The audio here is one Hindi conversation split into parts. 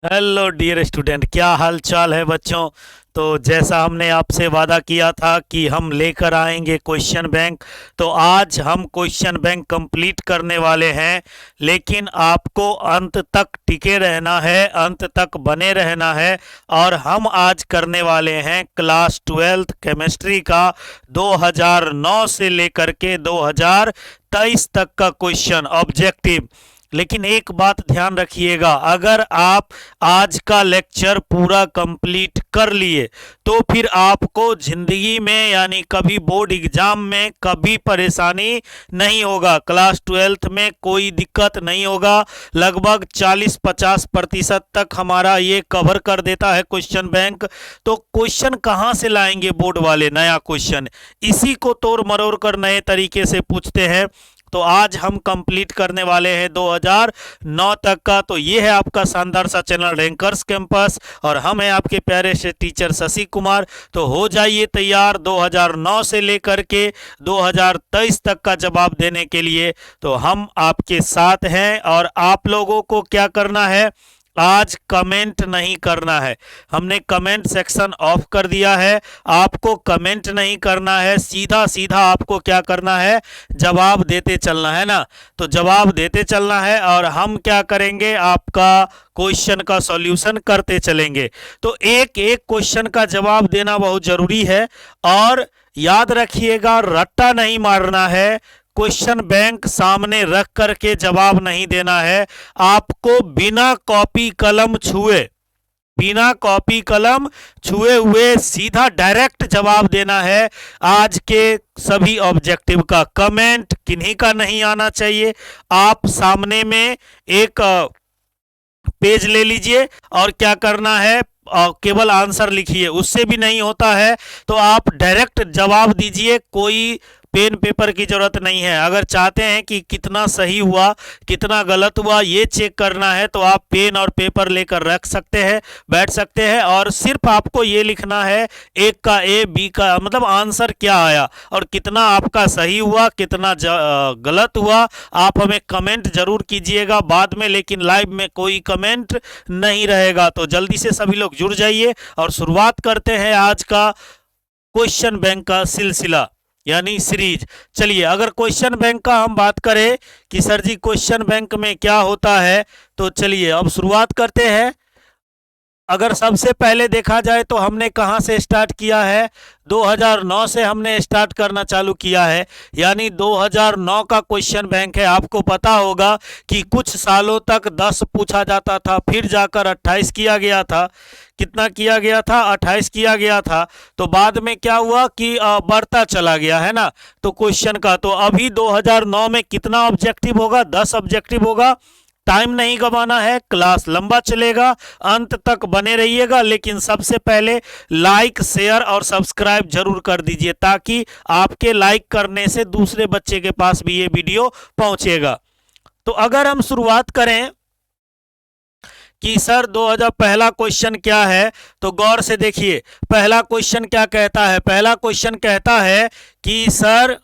हेलो डियर स्टूडेंट, क्या हाल चाल है बच्चों। तो जैसा हमने आपसे वादा किया था कि हम लेकर आएंगे क्वेश्चन बैंक, तो आज हम क्वेश्चन बैंक कंप्लीट करने वाले हैं। लेकिन आपको अंत तक टिके रहना है, अंत तक बने रहना है। और हम आज करने वाले हैं क्लास 12th केमिस्ट्री का 2009 से लेकर के 2023 तक का क्वेश्चन ऑब्जेक्टिव। लेकिन एक बात ध्यान रखिएगा, अगर आप आज का लेक्चर पूरा कंप्लीट कर लिए तो फिर आपको जिंदगी में यानी कभी बोर्ड एग्जाम में कभी परेशानी नहीं होगा। क्लास 12th में कोई दिक्कत नहीं होगा। लगभग 40-50% तक हमारा ये कवर कर देता है क्वेश्चन बैंक। तो क्वेश्चन कहाँ से लाएंगे बोर्ड वाले? नया क्वेश्चन, इसी को तोड़ मरोड़ कर नए तरीके से पूछते हैं। तो आज हम कंप्लीट करने वाले हैं 2009 तक का। तो ये है आपका शानदार सा चैनल रैंकर्स कैंपस और हम हैं आपके प्यारे से टीचर शशि कुमार। तो हो जाइए तैयार 2009 से लेकर के 2023 तक का जवाब देने के लिए। तो हम आपके साथ हैं और आप लोगों को क्या करना है, आज कमेंट नहीं करना है। हमने कमेंट सेक्शन ऑफ कर दिया है। आपको कमेंट नहीं करना है, सीधा सीधा आपको क्या करना है, जवाब देते चलना है ना। तो जवाब देते चलना है और हम क्या करेंगे, आपका क्वेश्चन का सॉल्यूशन करते चलेंगे। तो एक एक क्वेश्चन का जवाब देना बहुत जरूरी है। और याद रखिएगा, रट्टा नहीं मारना है, क्वेश्चन बैंक सामने रख करके जवाब नहीं देना है। आपको बिना कॉपी कलम छुए, बिना कॉपी कलम छुए हुए सीधा डायरेक्ट जवाब देना है आज के सभी ऑब्जेक्टिव का। कमेंट किन्हीं का नहीं आना चाहिए। आप सामने में एक पेज ले लीजिए और क्या करना है, केवल आंसर लिखिए। उससे भी नहीं होता है तो आप डायरेक्ट जवाब दीजिए, कोई पेन पेपर की जरूरत नहीं है। अगर चाहते हैं कि कितना सही हुआ कितना गलत हुआ ये चेक करना है तो आप पेन और पेपर लेकर रख सकते हैं, बैठ सकते हैं और सिर्फ आपको ये लिखना है एक का ए, बी का मतलब आंसर क्या आया और कितना आपका सही हुआ कितना गलत हुआ। आप हमें कमेंट जरूर कीजिएगा बाद में, लेकिन लाइव में कोई कमेंट नहीं रहेगा। तो जल्दी से सभी लोग जुड़ जाइए और शुरुआत करते हैं आज का क्वेश्चन बैंक का सिलसिला यानी सीरीज। चलिए, अगर क्वेश्चन बैंक का हम बात करें कि सर जी क्वेश्चन बैंक में क्या होता है, तो चलिए अब शुरुआत करते हैं। अगर सबसे पहले देखा जाए तो हमने कहां से स्टार्ट किया है, 2009 से हमने स्टार्ट करना चालू किया है। यानी 2009 का क्वेश्चन बैंक है। आपको पता होगा कि कुछ सालों तक 10 पूछा जाता था, फिर जाकर 28 किया गया था। कितना किया गया था? 28 किया गया था। तो बाद में क्या हुआ कि बढ़ता चला गया है ना। तो क्वेश्चन का तो अभी 2009 में कितना ऑब्जेक्टिव होगा? 10 ऑब्जेक्टिव होगा। टाइम नहीं गंवाना है, क्लास लंबा चलेगा, अंत तक बने रहिएगा। लेकिन सबसे पहले लाइक शेयर और सब्सक्राइब जरूर कर दीजिए ताकि आपके लाइक करने से दूसरे बच्चे के पास भी ये वीडियो पहुंचेगा। तो अगर हम शुरुआत करें कि सर 2000 पहला क्वेश्चन क्या है, तो गौर से देखिए पहला क्वेश्चन क्या कहता है। पहला क्वेश्चन कहता है कि सर,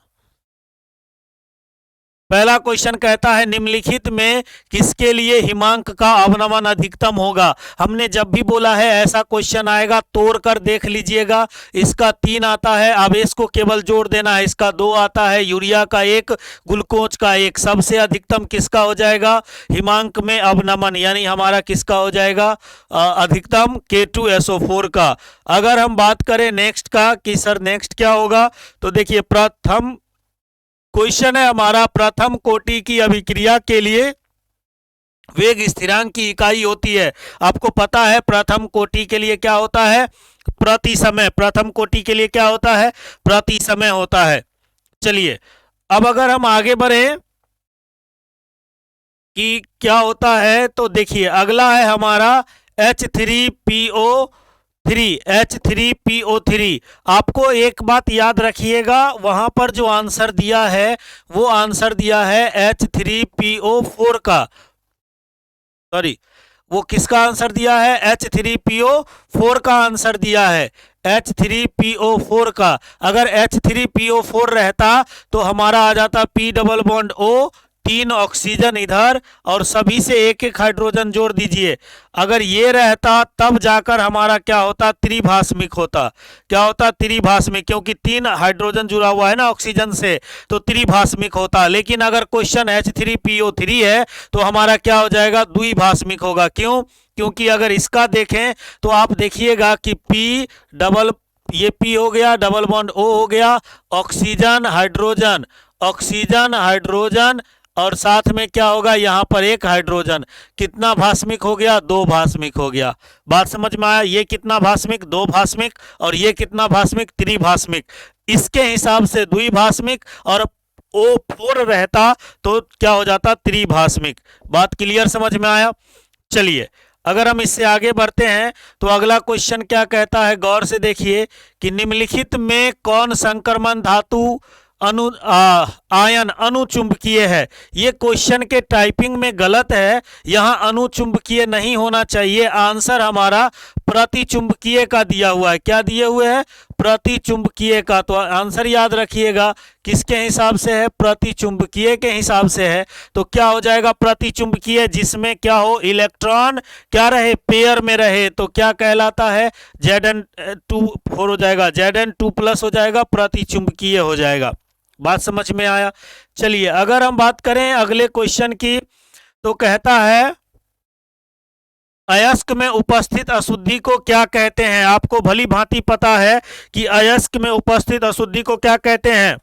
पहला क्वेश्चन कहता है निम्नलिखित में किसके लिए हिमांक का अवनमन अधिकतम होगा। हमने जब भी बोला है ऐसा क्वेश्चन आएगा तोड़ कर देख लीजिएगा। इसका 3 आता है, आवेश को केवल जोड़ देना है। इसका 2 आता है, यूरिया का 1, ग्लूकोज का 1। सबसे अधिकतम किसका हो जाएगा? हिमांक में अवनमन, यानी हमारा किसका हो जाएगा अधिकतम? K2SO4 का। अगर हम बात करें नेक्स्ट का कि सर नेक्स्ट क्या होगा, तो देखिए प्रथम क्वेश्चन है हमारा, प्रथम कोटि की अभिक्रिया के लिए वेग स्थिरांक की इकाई होती है। आपको पता है प्रथम कोटि के लिए क्या होता है? प्रति समय। प्रथम कोटि के लिए क्या होता है? प्रति समय होता है। चलिए अब अगर हम आगे बढ़े कि क्या होता है, तो देखिए अगला है हमारा H3PO3। आपको एक बात याद रखिएगा, वहां पर जो आंसर दिया है वो आंसर दिया है H3PO4 का। सॉरी, वो किसका आंसर दिया है? H3PO4 का आंसर दिया है, H3PO4 का। अगर H3PO4 रहता तो हमारा आ जाता P double bond O 3 oxygen इधर और सभी से एक एक हाइड्रोजन जोड़ दीजिए। अगर ये रहता तब जाकर हमारा क्या होता, त्रिभाषमिक होता। क्या होता, त्रिभाषमिक, क्योंकि 3 हाइड्रोजन जुड़ा हुआ है ना ऑक्सीजन से, तो त्रिभाषमिक होता। लेकिन अगर क्वेश्चन H3PO3 है तो हमारा क्या हो जाएगा, द्विभाषमिक होगा। क्यों? क्योंकि अगर इसका देखें तो आप देखिएगा कि P डबल, ये P हो गया, डबल बॉन्ड O हो गया, ऑक्सीजन हाइड्रोजन, ऑक्सीजन हाइड्रोजन, और साथ में क्या होगा, यहाँ पर एक हाइड्रोजन। कितना भास्मिक हो गया, 2 भास्मिक हो गया। बात समझ में आया? ये कितना भास्मिक, 2 भास्मिक, और ये कितना भास्मिक, त्रिभास्मिक। इसके हिसाब से द्विभास्मिक, और O4 रहता तो क्या हो जाता, त्रिभास्मिक। बात क्लियर, समझ में आया? चलिए अगर हम इससे आगे बढ़ते हैं तो अगला क्वेश्चन क्या कहता है, गौर से देखिए कि निम्नलिखित में कौन संक्रमण धातु आयन अनुचुंबकीय है। ये क्वेश्चन के टाइपिंग में गलत है, यहाँ अनुचुंबकीय नहीं होना चाहिए। आंसर हमारा प्रतिचुंबकीय का दिया हुआ है। क्या दिए हुए है, प्रतिचुंबकीय का। तो आंसर याद रखिएगा किसके हिसाब से है, प्रतिचुंबकीय के हिसाब से है। तो क्या हो जाएगा, प्रतिचुंबकीय जिसमें क्या हो, इलेक्ट्रॉन क्या रहे, पेयर में रहे, तो क्या कहलाता है, Zn2 हो जाएगा, Zn2+ हो जाएगा, प्रतिचुंबकीय हो जाएगा। बात समझ में आया? चलिए अगर हम बात करें अगले क्वेश्चन की तो कहता है अयस्क में उपस्थित अशुद्धि को क्या कहते हैं। आपको भली भांति पता है कि अयस्क में उपस्थित अशुद्धि को क्या कहते हैं।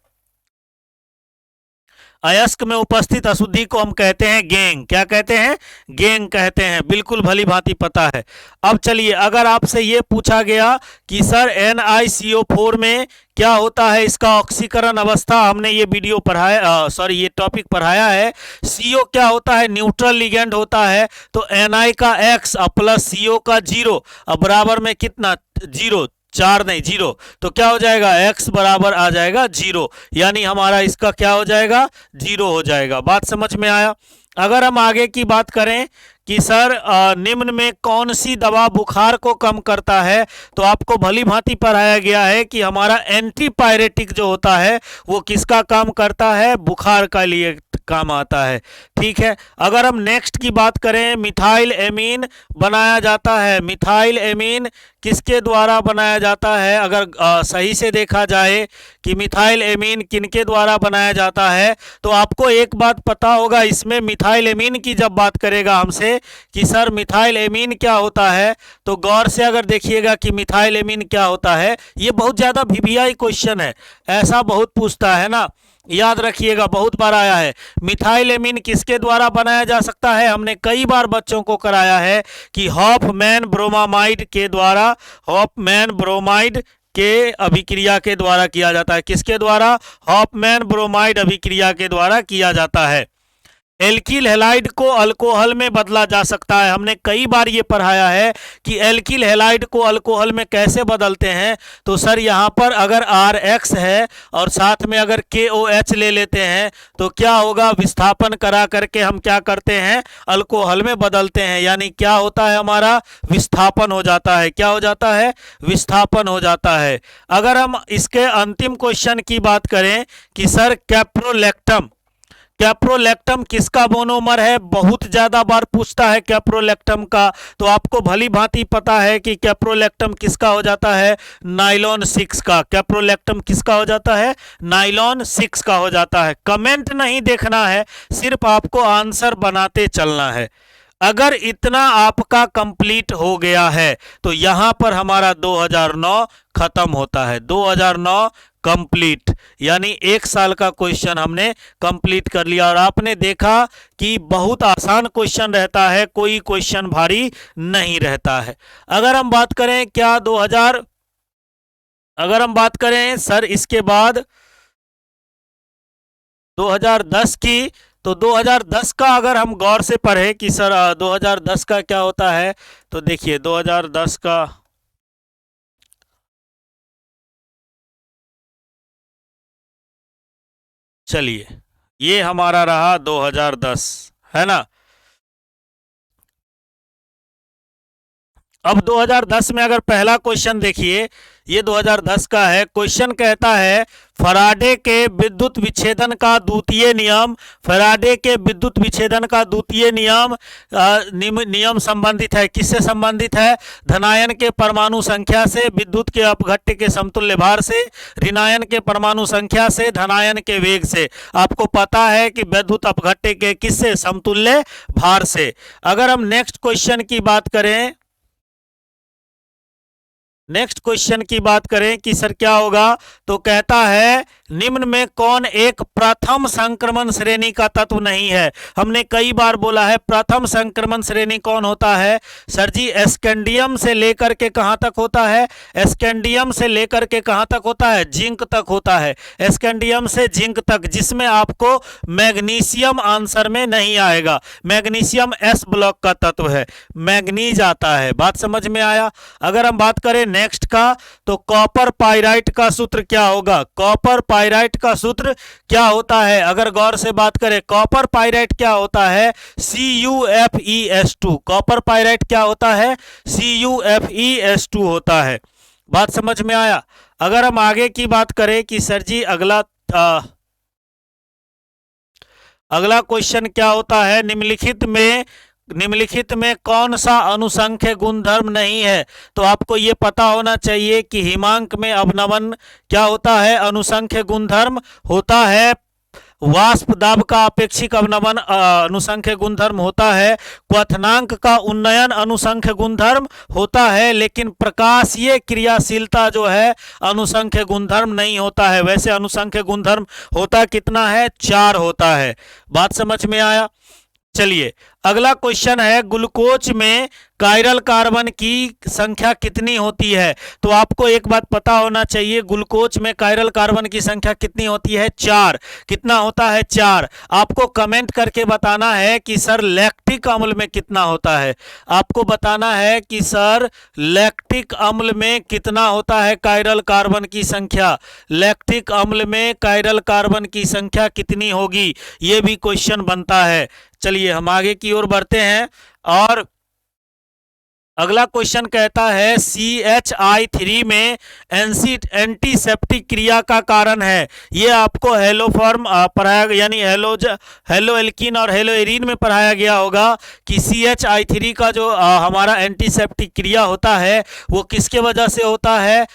अयस्क में उपस्थित अशुद्धि को हम कहते हैं गैंग। क्या कहते हैं, गैंग कहते हैं। बिल्कुल भली भांति पता है। अब चलिए अगर आपसे ये पूछा गया कि सर NiCO4 में क्या होता है, इसका ऑक्सीकरण अवस्था, हमने ये वीडियो पढ़ाया, सॉरी ये टॉपिक पढ़ाया है। CO क्या होता है, न्यूट्रल लिगेंड होता है। तो Na का X प्लस CO का 0 अब बराबर में कितना, 0, 4 नहीं 0, तो क्या हो जाएगा, x बराबर आ जाएगा 0, यानी हमारा इसका क्या हो जाएगा, 0 हो जाएगा। बात समझ में आया? अगर हम आगे की बात करें कि सर निम्न में कौन सी दवा बुखार को कम करता है, तो आपको भली भांति पढ़ाया गया है कि हमारा एंटीपायरेटिक जो होता है वो किसका काम करता है, बुखार का लिए काम आता है। ठीक है, अगर हम नेक्स्ट की बात करें, मिथाइल एमीन बनाया जाता है। मिथाइल एमीन किसके द्वारा बनाया जाता है, अगर सही से देखा जाए कि मिथाइल एमीन किनके द्वारा बनाया जाता है, तो आपको एक बात पता होगा इसमें, मिथाइल एमीन की जब बात करेगा हमसे कि सर मिथाइल एमीन क्या होता है, तो गौर से अगर देखिएगा कि मिथाइल एमीन क्या होता है। ये बहुत ज़्यादा VVI क्वेश्चन है, ऐसा बहुत पूछता है ना, याद रखिएगा, बहुत बार आया है। मिथाइल एमीन किसके द्वारा बनाया जा सकता है, हमने कई बार बच्चों को कराया है कि हॉफमैन ब्रोमामाइड के द्वारा, हॉफमैन ब्रोमाइड के अभिक्रिया के द्वारा किया जाता है। किसके द्वारा, हॉफमैन ब्रोमाइड अभिक्रिया के द्वारा किया जाता है। एल्किल हैलाइड को अल्कोहल में बदला जा सकता है। हमने कई बार ये पढ़ाया है कि एल्किल हैलाइड को अल्कोहल में कैसे बदलते हैं। तो सर यहाँ पर अगर RX है और साथ में अगर KOH ले लेते हैं तो क्या होगा, विस्थापन करा करके हम क्या करते हैं, अल्कोहल में बदलते हैं। यानी क्या होता है, हमारा विस्थापन हो जाता है। क्या हो जाता है, विस्थापन हो जाता है। अगर हम इसके अंतिम क्वेश्चन की बात करें कि सर कैप्रोलैक्टम, कैप्रोलैक्टम किसका मोनोमर है, बहुत ज्यादा बार पूछता है कैप्रोलैक्टम का। तो आपको भली भांति पता है कि कैप्रोलैक्टम किसका हो जाता है, नाइलॉन 6 का। कैप्रोलैक्टम किसका हो जाता है, नाइलॉन 6 का हो जाता है। कमेंट नहीं देखना है, सिर्फ आपको आंसर बनाते चलना है। अगर इतना आपका कंप्लीट हो गया है तो यहां पर हमारा 2009 खत्म होता है। 2009 कंप्लीट, यानी 1 साल का क्वेश्चन हमने कंप्लीट कर लिया। और आपने देखा कि बहुत आसान क्वेश्चन रहता है, कोई क्वेश्चन भारी नहीं रहता है। अगर हम बात करें क्या 2000, अगर हम बात करें सर इसके बाद 2010 की, तो 2010 का अगर हम गौर से पढ़े कि सर 2010 का क्या होता है, तो देखिए 2010 का, चलिए ये हमारा रहा 2010, है ना। अब 2010 में अगर पहला क्वेश्चन देखिए, ये 2010 का है। क्वेश्चन कहता है फराडे के विद्युत विच्छेदन का द्वितीय नियम, फराडे के विद्युत विच्छेदन का द्वितीय नियम नियम संबंधित है, किससे संबंधित है? धनायन के परमाणु संख्या से, विद्युत के अपघट्य के समतुल्य भार से, ऋणायन के परमाणु संख्या से, धनायन के वेग से। आपको पता है कि विद्युत अपघट्य के किससे? समतुल्य भार से। अगर हम नेक्स्ट क्वेश्चन की बात करें, नेक्स्ट क्वेश्चन की बात करें कि सर क्या होगा, तो कहता है निम्न में कौन एक प्रथम संक्रमण श्रेणी का तत्व नहीं है? हमने कई बार बोला है प्रथम संक्रमण श्रेणी कौन होता है? सर जी एस्केंडियम से लेकर के कहां तक होता है? एस्केंडियम से लेकर के कहां तक होता है? जिंक तक होता है। एस्केंडियम से जिंक तक, जिसमें आपको मैग्नीशियम आंसर में नहीं आएगा। मैग्नीशियम एस ब्लॉक का तत्व है, मैग्नीज आता है। बात समझ में आया? अगर हम बात करें नेक्स्ट का, तो कॉपर पाइराइट का सूत्र क्या होगा? कॉपर पाइराइट का सूत्र क्या होता है? अगर गौर से बात करें, कॉपर पाइराइट क्या होता है? CuFeS2। कॉपर पाइराइट क्या होता है? CuFeS2 होता है। बात समझ में आया? अगर हम आगे की बात करें कि सर जी अगला क्वेश्चन क्या होता है, निम्नलिखित में कौन सा अनुसंख्य गुणधर्म नहीं है? तो आपको यह पता होना चाहिए कि हिमांक में अवनमन क्या होता है? अनुसंख्य गुणधर्म होता है। वाष्प दाब का अपेक्षिक अवनमन अनुसंख्य गुणधर्म होता है। क्वथनांक का उन्नयन अनुसंख्य गुणधर्म होता है, लेकिन प्रकाशीय क्रियाशीलता जो है अनुसंख्य गुणधर्म नहीं होता है। वैसे अनुसंख्य गुणधर्म होता कितना है? 4 होता है। बात समझ में आया? चलिए अगला क्वेश्चन है, ग्लूकोज में कायरल कार्बन की संख्या कितनी होती है? तो आपको एक बात पता होना चाहिए, ग्लूकोज में कायरल कार्बन की संख्या कितनी होती है? 4। कितना होता है? 4। आपको कमेंट करके बताना है कि सर लैक्टिक अम्ल में कितना होता है। आपको बताना है कि सर लैक्टिक अम्ल में कितना होता है कायरल कार्बन की संख्या। लैक्टिक अम्ल में कायरल कार्बन की संख्या कितनी होगी, ये भी क्वेश्चन बनता है। चलिए हम आगे की ओर बढ़ते हैं और अगला क्वेश्चन कहता है CHI3 में एंटीसेप्टिक क्रिया का कारण है। ये आपको हेलोफॉर्म पढ़ाया, यानी हेलो एल्कीन और हेलो एरीन में पढ़ाया गया होगा कि CHI3 का जो हमारा एंटीसेप्टिक क्रिया होता है वो किसके वजह से होता है?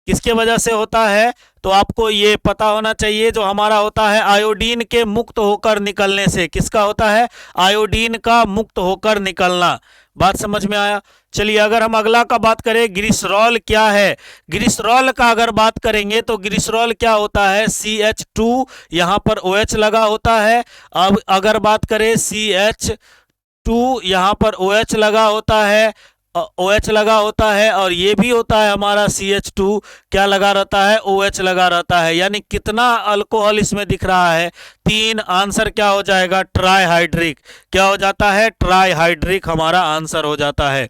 किसके वजह से होता है? तो आपको ये पता होना चाहिए, जो हमारा होता है आयोडीन के मुक्त होकर निकलने से। किसका होता है? आयोडीन का मुक्त होकर निकलना। बात समझ में आया? चलिए अगर हम अगला का बात करें, ग्लिसरॉल क्या है? ग्लिसरॉल का अगर बात करेंगे तो ग्लिसरॉल क्या होता है? CH2, यहाँ पर OH लगा होता है। अब अगर बात करें CH2, यहाँ पर OH लगा होता है, OH लगा होता है, और ये भी होता है हमारा CH2 क्या लगा रहता है? OH लगा रहता है। यानी कितना अल्कोहल इसमें दिख रहा है? 3। आंसर क्या हो जाएगा? ट्राइहाइड्रिक। क्या हो जाता है? ट्राइहाइड्रिक हमारा आंसर हो जाता है।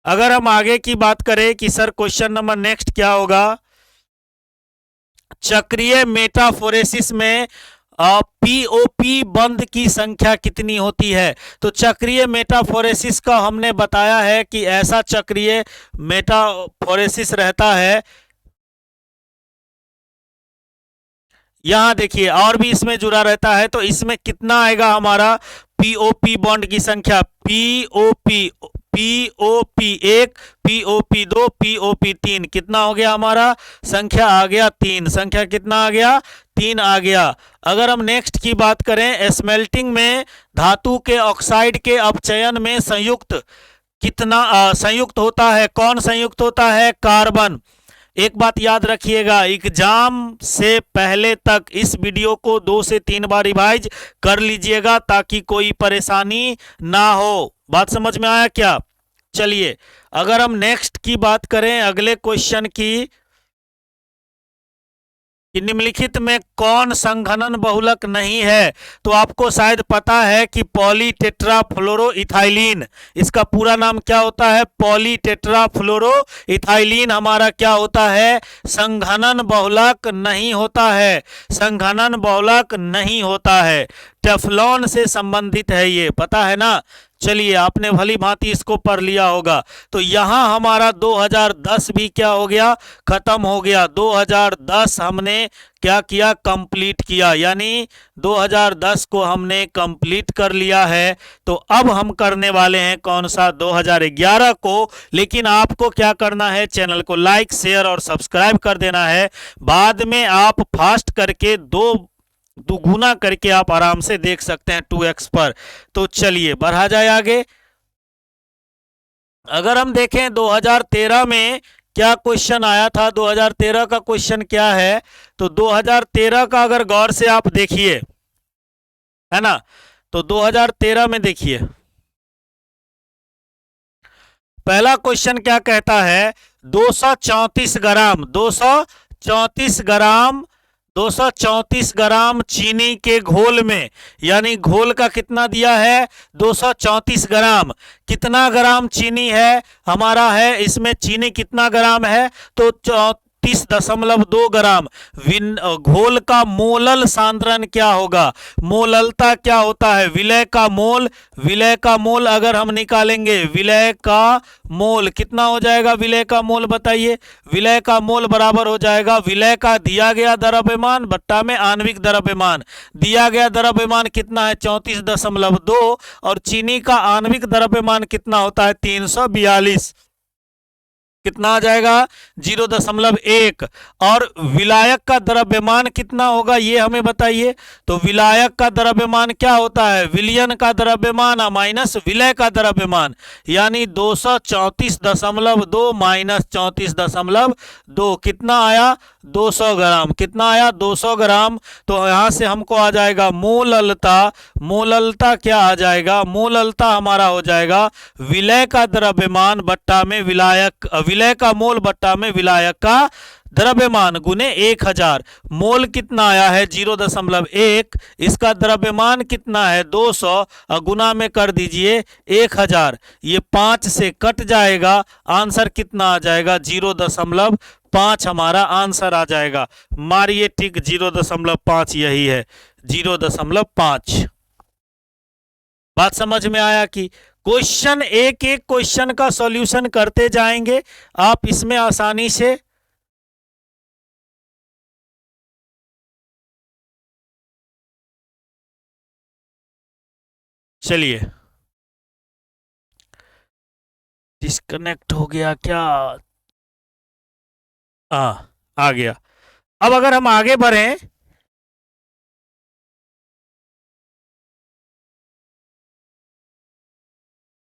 अगर हम आगे की बात करें कि सर क्वेश्चन नंबर नेक्स्ट क्या होगा, चक्रीय मेटाफोरेसिस में POP बंध की संख्या कितनी होती है? तो चक्रीय मेटाफोरेसिस का हमने बताया है कि ऐसा चक्रीय मेटाफोरेसिस रहता है, यहां देखिए और भी इसमें जुड़ा रहता है। तो इसमें कितना आएगा हमारा POP बॉन्ड की संख्या? POP1, POP2, POP3। कितना हो गया हमारा? संख्या आ गया 3। संख्या कितना आ गया? 3 आ गया। अगर हम नेक्स्ट की बात करें, स्मेल्टिंग में धातु के ऑक्साइड के अपचयन में संयुक्त कितना संयुक्त होता है? कौन संयुक्त होता है? कार्बन। एक बात याद रखिएगा, एग्जाम से पहले तक इस वीडियो को 2 से 3 बार रिवाइज कर लीजिएगा ताकि कोई परेशानी ना हो। बात समझ में आया क्या? चलिए अगर हम नेक्स्ट की बात करें, अगले क्वेश्चन की, कि निम्नलिखित में कौन संघनन बहुलक नहीं है? तो आपको शायद पता है कि पॉलीटेट्राफ्लोरोइथाइलिन, इसका पूरा नाम क्या होता है? पॉलीटेट्राफ्लोरोइथाइलिन हमारा क्या होता है? संघनन बहुलक नहीं होता है। संघनन बहुलक नहीं होता है। टेफ्लॉन से संबंधित है, ये पता है ना? चलिए, आपने भली भांति इसको पढ़ लिया होगा। तो यहां हमारा 2010 भी क्या हो गया, खत्म हो गया। 2010 हमने क्या किया, कंप्लीट किया, यानी 2010 को हमने कंप्लीट कर लिया है। तो अब हम करने वाले हैं कौन सा, 2011 को। लेकिन आपको क्या करना है, चैनल को लाइक शेयर और सब्सक्राइब कर देना है। बाद में आप फास्ट करके दुगुना करके आप आराम से देख सकते हैं 2x पर। तो चलिए बढ़ा जाए आगे। अगर हम देखें 2013 में क्या क्वेश्चन आया था, 2013 का क्वेश्चन क्या है, तो 2013 का अगर गौर से आप देखिए, है ना, तो 2013 में देखिए पहला क्वेश्चन क्या कहता है, 234 ग्राम 234 ग्राम 234 ग्राम चीनी के घोल में, यानी घोल का कितना दिया है, 234 ग्राम। कितना ग्राम चीनी है हमारा, है इसमें चीनी कितना ग्राम है, तो 34.2 ग्राम। घोल का मोलल सांद्रण क्या होगा, मोललता क्या होता है, विलय का मोल। विलय का मोल अगर हम निकालेंगे, विलय का मोल कितना हो जाएगा, विलय का मोल बताइए। विलय का मोल बराबर हो जाएगा विलय का दिया गया द्रव्यमान बट्टा में आणविक द्रव्यमान। दिया गया द्रव्यमान कितना है, 34.2, और चीनी का आणविक द्रव्यमान कितना होता है, 342। कितना आ जाएगा, 0.1। और विलायक का द्रव्यमान कितना होगा, ये हमें बताइए। तो विलायक का द्रव्यमान क्या होता है, विलयन का द्रव्यमान माइनस विलय का द्रव्यमान, यानी 234.2 माइनस 34.2 कितना आया, 200 ग्राम। कितना आया, 200 ग्राम। तो यहां से हमको आ जाएगा मोललता। मोललता क्या आ जाएगा, मोललता हमारा हो जाएगा विलय का द्रव्यमान बट्टा में विलायक, विलय का मोल बट्टा में विलायक का द्रव्यमान गुने 1000। मोल कितना आया है, 0.1। इसका द्रव्यमान कितना है, 200, और गुना में कर दीजिए 1000। ये 5 से कट जाएगा, आंसर कितना आ जाएगा, 0.5 हमारा आंसर आ जाएगा। मारिए ठीक, 0.5 यही है, 0.5। बात समझ में आया कि क्वेश्चन, एक एक क्वेश्चन का सॉल्यूशन करते जाएंगे आप इसमें आसानी से। चलिए, डिस्कनेक्ट हो गया क्या, आ गया। अब अगर हम आगे बढ़ें,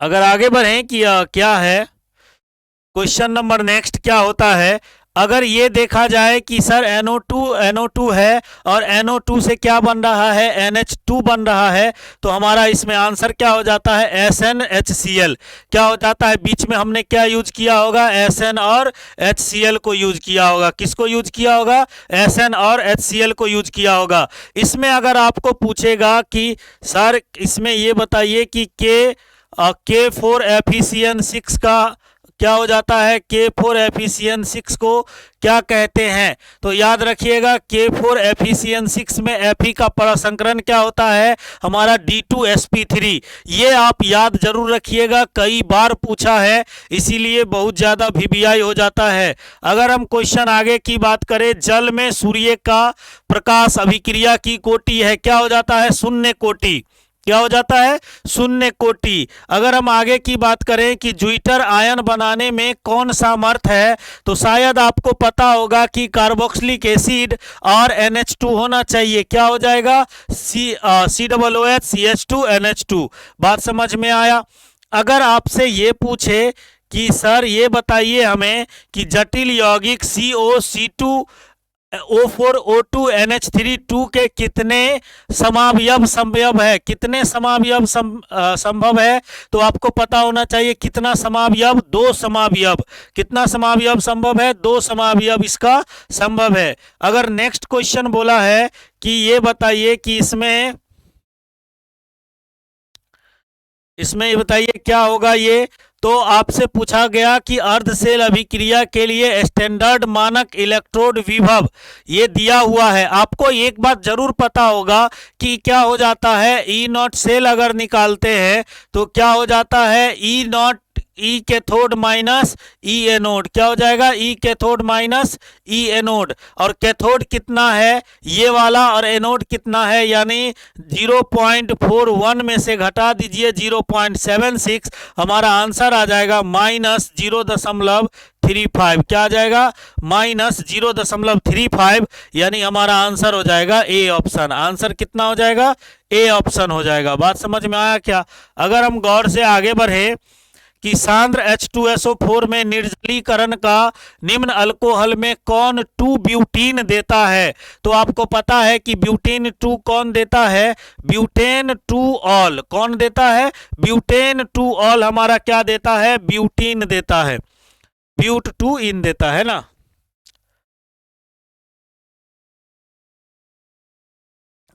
अगर आगे बढ़ें कि क्या है क्वेश्चन नंबर नेक्स्ट क्या होता है। अगर ये देखा जाए कि सर NO2 है और NO2 से क्या बन रहा है, NH2 बन रहा है, तो हमारा इसमें आंसर क्या हो जाता है, SnHCl। क्या हो जाता है, बीच में हमने क्या यूज किया होगा, Sn और HCl को यूज किया होगा। किसको यूज किया होगा, Sn और HCl को यूज किया होगा। इसमें अगर आपको पूछेगा कि सर इसमें ये बताइए कि K4FeCN6 का क्या हो जाता है, K4FeCN6 को क्या कहते हैं, तो याद रखिएगा K4FeCN6 में Fe का परसंकरण क्या होता है, हमारा D2sp3। ये आप याद जरूर रखिएगा, कई बार पूछा है, इसीलिए बहुत ज़्यादा VBI हो जाता है। अगर हम क्वेश्चन आगे की बात करें, जल में सूर्य का प्रकाश अभिक्रिया की कोटि है, क्या हो जाता है, शून्य कोटि। क्या हो जाता है, शून्य कोटि। अगर हम आगे की बात करें कि ज्विटर आयन बनाने में कौन सा मर्थ है, तो शायद आपको पता होगा कि कार्बोक्सिलिक एसिड और NH2 होना चाहिए। क्या हो जाएगा, COOH CH2NH2। बात समझ में आया। अगर आपसे ये पूछे कि सर ये बताइए हमें कि जटिल यौगिक COC2 O4 O2 NH3 2 के कितने समावयव संभव है, कितने समावयव संभव है, तो आपको पता होना चाहिए कितना समावयव, 2 समावयव। कितना समावयव संभव है, 2 समावयव इसका संभव है। अगर नेक्स्ट क्वेश्चन बोला है कि ये बताइए कि इसमें इसमें ये बताइए क्या होगा ये। तो आपसे पूछा गया कि अर्धसेल अभिक्रिया के लिए स्टैंडर्ड मानक इलेक्ट्रोड विभव ये दिया हुआ है। आपको एक बात जरूर पता होगा कि क्या हो जाता है, ई नॉट सेल अगर निकालते हैं तो क्या हो जाता है, E nought E cathode minus E anode, क्या हो जाएगा, E cathode minus E anode. और कैथोड कितना है ये वाला और एनोड कितना है, यानी 0.41 में से घटा दीजिए 0.76, हमारा आंसर आ जाएगा -0.35। क्या आ जाएगा, -0.35, यानी हमारा आंसर हो जाएगा ए ऑप्शन। आंसर कितना हो जाएगा, ए ऑप्शन हो जाएगा। बात समझ में आया क्या। अगर हम गौर से आगे बढ़े कि सांद्र H2SO4 में निर्जलीकरण का निम्न अल्कोहल में कौन 2 ब्यूटीन देता है, तो आपको पता है कि ब्यूटेन 2 कौन देता है, ब्यूटेन 2 ऑल कौन देता है, ब्यूटेन 2 ऑल हमारा क्या देता है, ब्यूटीन देता है, ब्यूट 2 इन देता है ना।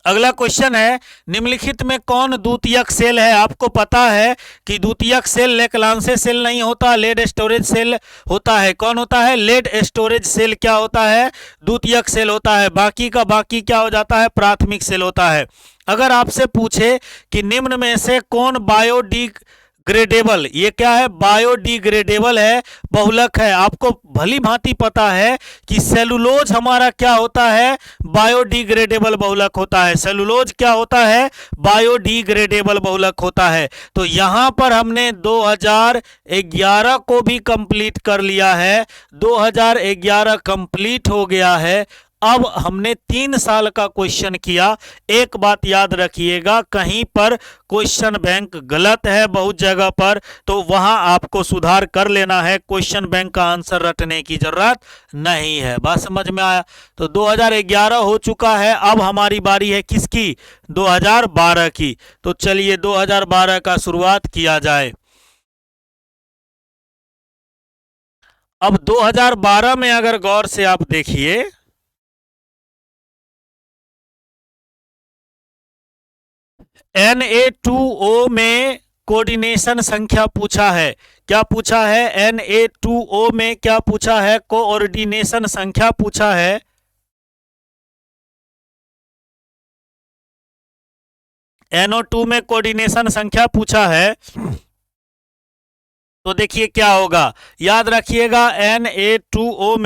अगला क्वेश्चन है, निम्नलिखित में कौन द्वितीयक सेल है। आपको पता है कि द्वितीयक सेल लेक्लांसे सेल नहीं होता, लेड स्टोरेज सेल होता है। कौन होता है, लेड स्टोरेज सेल क्या होता है, द्वितीयक सेल होता है। बाकी का बाकी क्या हो जाता है, प्राथमिक सेल होता है। अगर आपसे पूछे कि निम्न में से कौन बायोडिग्रेडेबल, ये क्या है, बायोडिग्रेडेबल है, बहुलक है। आपको भली भांति पता है कि सेलुलोज हमारा क्या होता है, बायोडिग्रेडेबल बहुलक होता है। सेलुलोज क्या होता है, बायोडिग्रेडेबल बहुलक होता है। तो यहां पर हमने 2011 को भी कंप्लीट कर लिया है, 2011 कंप्लीट हो गया है। अब हमने 3 साल का क्वेश्चन किया। एक बात याद रखिएगा, कहीं पर क्वेश्चन बैंक गलत है बहुत जगह पर, तो वहां आपको सुधार कर लेना है, क्वेश्चन बैंक का आंसर रटने की जरूरत नहीं है। बात समझ में आया। तो 2011 हो चुका है, अब हमारी बारी है किसकी, 2012 की। तो चलिए 2012 का शुरुआत किया जाए। अब 2012 में अगर गौर से आप देखिए, Na2O में कोऑर्डिनेशन संख्या पूछा है। क्या पूछा है, Na2O में क्या पूछा है, कोऑर्डिनेशन संख्या पूछा है। NO2 में कोऑर्डिनेशन संख्या पूछा है। तो देखिए क्या होगा, याद रखिएगा, Na2O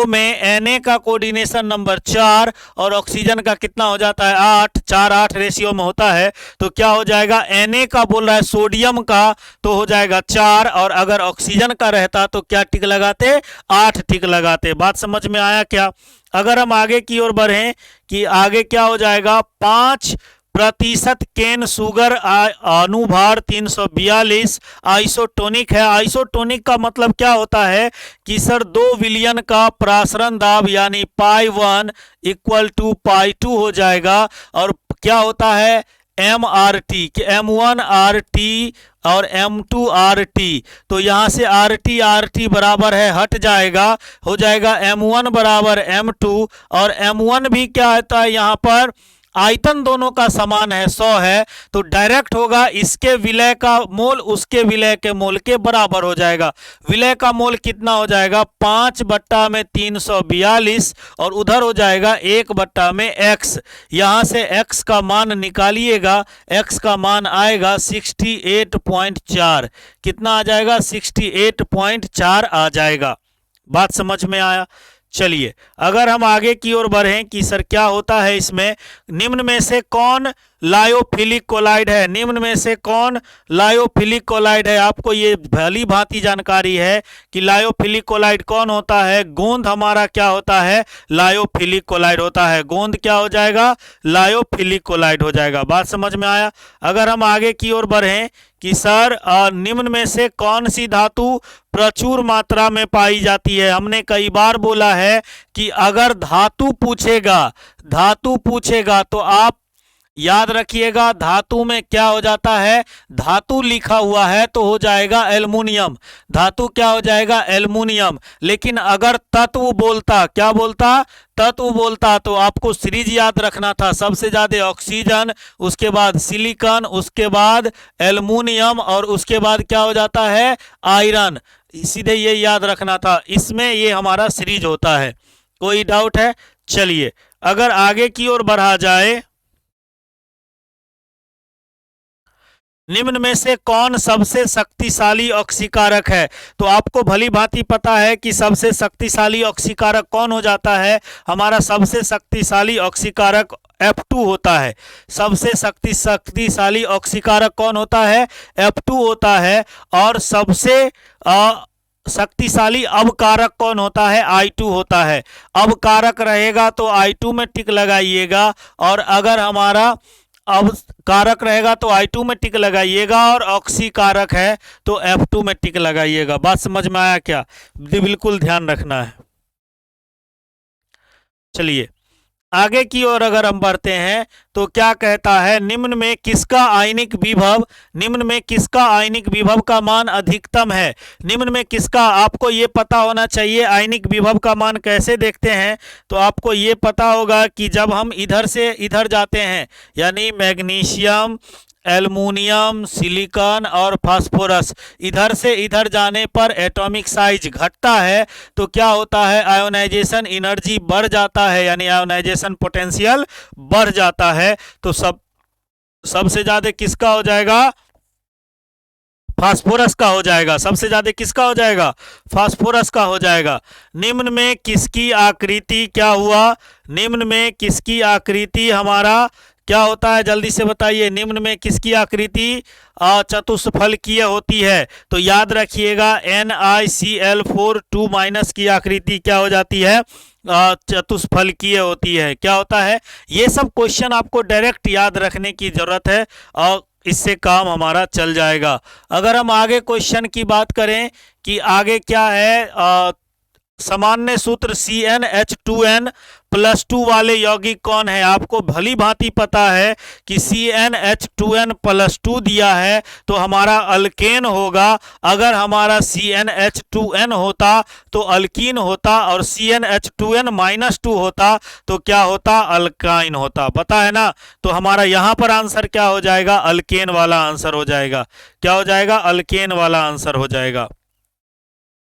में Na का कोऑर्डिनेशन नंबर 4 और ऑक्सीजन का कितना हो जाता है 8, 4-8 रेशियो में होता है। तो क्या हो जाएगा, Na का बोल रहा है सोडियम का, तो हो जाएगा 4, और अगर ऑक्सीजन का रहता तो क्या टिक लगाते, 8 टिक लगाते। बात समझ में आया क्या। अगर हम आगे की ओर बढ़ें कि आगे क्या हो जाएगा, 5% केन शुगर अनुभार 342 आइसोटोनिक है। आइसोटोनिक का मतलब क्या होता है कि सर 2 विलियन का प्रासरण दाब यानी π1 = π2 हो जाएगा। और क्या होता है, MRT, M1RT और M2RT। तो यहां से RT बराबर है, हट जाएगा, हो जाएगा M1 बराबर M2। और M1 भी क्या होता है, यहां पर आयतन दोनों का समान है, 100 है, तो डायरेक्ट होगा इसके विलय का मोल उसके विलय के मोल के बराबर हो जाएगा। विलय का मोल कितना हो जाएगा, 5/342, और उधर हो जाएगा 1/x। यहां से x का मान निकालिएगा, x का मान आएगा 68.4। कितना आ जाएगा, 68.4 आ जाएगा। बात समझ में आया। चलिए अगर हम आगे की ओर बढ़ें कि सर क्या होता है इसमें, निम्न में से कौन लायोफिलिक कोलाइड है, निम्न में से कौन लायोफिलिक कोलाइड है। आपको ये भली भांति जानकारी है कि लायोफिलिक कोलाइड कौन होता है, गोंद हमारा क्या होता है, लायोफिलिक कोलाइड होता है। गोंद क्या हो जाएगा, लायोफिलिक कोलाइड हो जाएगा। बात समझ में आया। अगर हम आगे की ओर बढ़ें कि सर निम्न में से कौन सी धातु प्रचुर मात्रा में पाई जाती है। हमने कई बार बोला है कि अगर धातु पूछेगा तो आप याद रखिएगा धातु में क्या हो जाता है, धातु लिखा हुआ है तो हो जाएगा एल्युमिनियम, धातु क्या हो जाएगा एल्युमिनियम। लेकिन अगर तत्व बोलता, क्या बोलता, तत्व बोलता, तो आपको सीरीज याद रखना था, सबसे ज्यादा ऑक्सीजन, उसके बाद सिलिकॉन, उसके बाद एल्युमिनियम और उसके बाद क्या हो जाता है आयरन। सीधे ये याद रखना था, इसमें ये हमारा सीरीज होता है। कोई डाउट है? चलिए अगर आगे की ओर बढ़ा जाए, निम्न में से कौन सबसे शक्तिशाली ऑक्सीकारक है? तो आपको भली भांति पता है कि सबसे शक्तिशाली ऑक्सीकारक कौन हो जाता है, हमारा सबसे शक्तिशाली ऑक्सीकारक F2 होता है। सबसे शक्तिशाली ऑक्सीकारक कौन होता है, F2 होता है। और सबसे शक्तिशाली अवकारक कौन होता है, I2 होता है। अवकारक रहेगा तो I2 में टिक लगाइएगा, और अगर हमारा अब कारक रहेगा तो I2 में टिक लगाइएगा, और ऑक्सी कारक है तो F2 में टिक लगाइएगा। बात समझ में आया क्या? बिल्कुल ध्यान रखना है। चलिए आगे की ओर अगर हम बढ़ते हैं तो क्या कहता है, निम्न में किसका आयनिक विभव, निम्न में किसका आयनिक विभव का मान अधिकतम है? निम्न में किसका, आपको ये पता होना चाहिए आयनिक विभव का मान कैसे देखते हैं। तो आपको ये पता होगा कि जब हम इधर से इधर जाते हैं, यानी मैग्नीशियम, एल्युमिनियम, सिलिकॉन और फास्फोरस, इधर से इधर जाने पर एटॉमिक साइज घटता है, तो क्या होता है आयोनाइजेशन एनर्जी बढ़ जाता है, यानी आयोनाइजेशन पोटेंशियल बढ़ जाता है। तो सबसे ज्यादा किसका हो जाएगा, फास्फोरस का हो जाएगा। सबसे ज्यादा किसका हो जाएगा, फास्फोरस का हो जाएगा। निम्न में किसकी आकृति क्या हुआ, निम्न में किसकी आकृति हमारा क्या होता है, जल्दी से बताइए। निम्न में किसकी आकृति चतुष्फलकीय होती है। तो याद रखिएगा NiCl4 2- की आकृति क्या हो जाती है, चतुष्फलकीय होती है। क्या होता है, ये सब क्वेश्चन आपको डायरेक्ट याद रखने की जरूरत है और इससे काम हमारा चल जाएगा। अगर हम आगे क्वेश्चन की बात करें कि आगे क्या है, सामान्य सूत्र CnH2n+2 वाले यौगिक कौन है? आपको भली भांति पता है कि CnH2n+2 दिया है तो हमारा अल्केन होगा। अगर हमारा CnH2n होता तो अल्कीन होता, और CnH2n-2 होता तो क्या होता, अल्काइन होता। पता है ना? तो हमारा यहाँ पर आंसर क्या हो जाएगा, अल्केन वाला आंसर हो जाएगा। क्या हो जाएगा, अल्केन वाला आंसर हो जाएगा।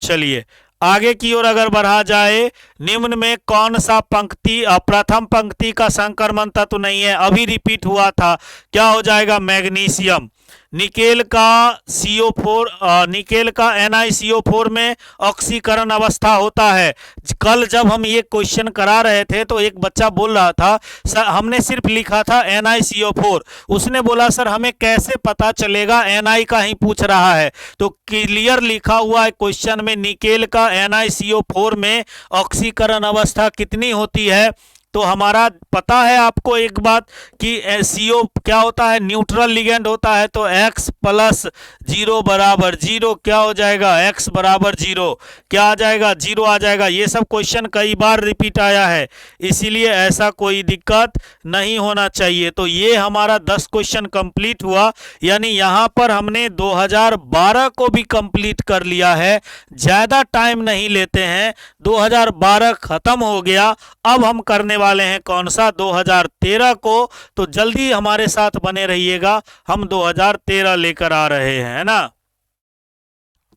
चलिए आगे की ओर अगर बढ़ा जाए, निम्न में कौन सा पंक्ति प्रथम पंक्ति का संक्रमण तत्व नहीं है, अभी रिपीट हुआ था, क्या हो जाएगा, मैग्नीशियम। निकेल का CO4, निकेल का NiCO4 में ऑक्सीकरण अवस्था होता है। कल जब हम ये क्वेश्चन करा रहे थे तो एक बच्चा बोल रहा था सर हमने सिर्फ लिखा था NiCO4, उसने बोला सर हमें कैसे पता चलेगा, Ni का ही पूछ रहा है। तो क्लियर लिखा हुआ है क्वेश्चन में, निकेल का NiCO4 में ऑक्सीकरण अवस्था कितनी होती है। तो हमारा पता है आपको एक बात कि CO क्या होता है, न्यूट्रल लिगेंड होता है। तो X + 0 = 0 क्या हो जाएगा, X = 0 क्या आ जाएगा, 0 आ जाएगा। ये सब क्वेश्चन कई बार रिपीट आया है, इसीलिए ऐसा कोई दिक्कत नहीं होना चाहिए। तो ये हमारा 10 क्वेश्चन कंप्लीट हुआ, यानी यहाँ पर हमने 2012 को भी कंप्लीट कर लिया है। ज़्यादा टाइम नहीं लेते हैं, 2012 खत्म हो गया, अब हम करने वाले हैं कौन सा, 2013 को। तो जल्दी हमारे साथ बने रहिएगा, हम 2013 लेकर आ रहे हैं, है ना।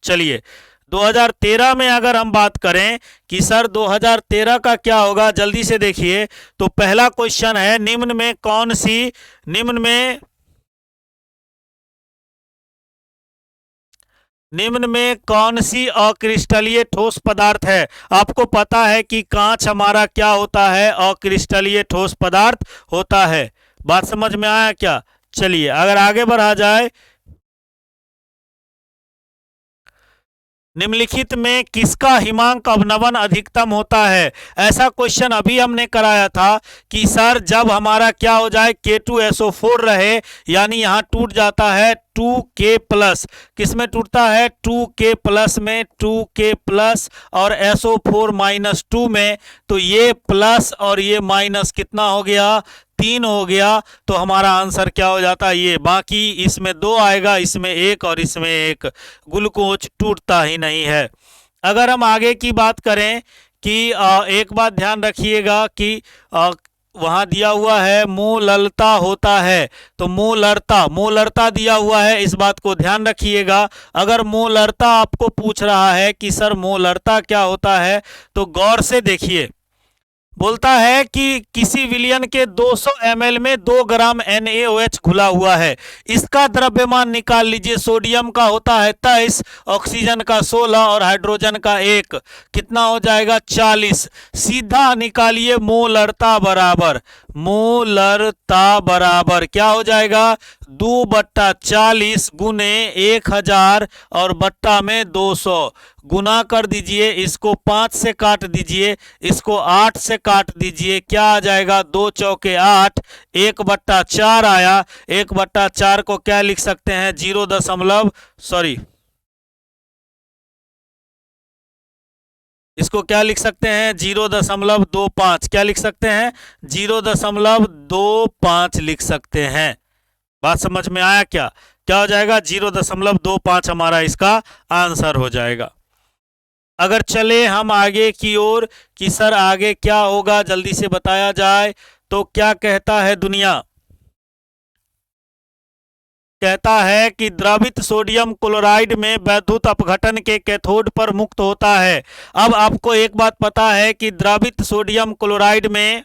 चलिए 2013 में अगर हम बात करें कि सर 2013 का क्या होगा, जल्दी से देखिए। तो पहला क्वेश्चन है, निम्न में कौन सी, निम्न में कौन सी अक्रिस्टलीय ठोस पदार्थ है। आपको पता है कि कांच हमारा क्या होता है, अक्रिस्टलीय ठोस पदार्थ होता है। बात समझ में आया क्या? चलिए अगर आगे बढ़ा जाए, निम्नलिखित में किसका हिमांक अवनमन अधिकतम होता है। ऐसा क्वेश्चन अभी हमने कराया था कि सर जब हमारा क्या हो जाए, K2SO4 रहे, यानी यहाँ टूट जाता है 2K+, किस में टूटता है, 2K+ में, 2K+ और SO4-2 में। तो ये प्लस और ये माइनस कितना हो गया, 3 हो गया तो हमारा आंसर क्या हो जाता है ये। बाकी इसमें 2 आएगा, इसमें 1 और इसमें 1। ग्लूकोज टूटता ही नहीं है। अगर हम आगे की बात करें कि एक बात ध्यान रखिएगा कि वहाँ दिया हुआ है मूललता होता है, तो मूलरता दिया हुआ है, इस बात को ध्यान रखिएगा। अगर मूलरता आपको पूछ रहा है कि सर मूलरता क्या होता है, तो गौर से देखिए। बोलता है कि किसी विलयन के 200 ml में 2 ग्राम NaOH घुला हुआ है, इसका द्रव्यमान निकाल लीजिए। सोडियम का होता है 23, ऑक्सीजन का 16 और हाइड्रोजन का 1, कितना हो जाएगा 40। सीधा निकालिए मूलरता बराबर क्या हो जाएगा 2/40 गुने 1000 और बट्टा में 200, गुना कर दीजिए। इसको 5 से काट दीजिए, इसको 8 से काट दीजिए, क्या आ जाएगा 2 चौके 8, 1/4 आया। 1/4 को क्या लिख सकते हैं 0 सॉरी इसको क्या लिख सकते हैं 0.25, क्या लिख सकते हैं 0.25 लिख सकते हैं। बात समझ में आया क्या? क्या हो जाएगा 0.25 हमारा इसका आंसर हो जाएगा। अगर चले हम आगे की ओर कि सर आगे क्या होगा जल्दी से बताया जाए, तो क्या कहता है दुनिया, कहता है कि द्रवित सोडियम क्लोराइड में वैद्युत अपघटन के कैथोड पर मुक्त होता है। अब आपको एक बात पता है कि द्रवित सोडियम क्लोराइड में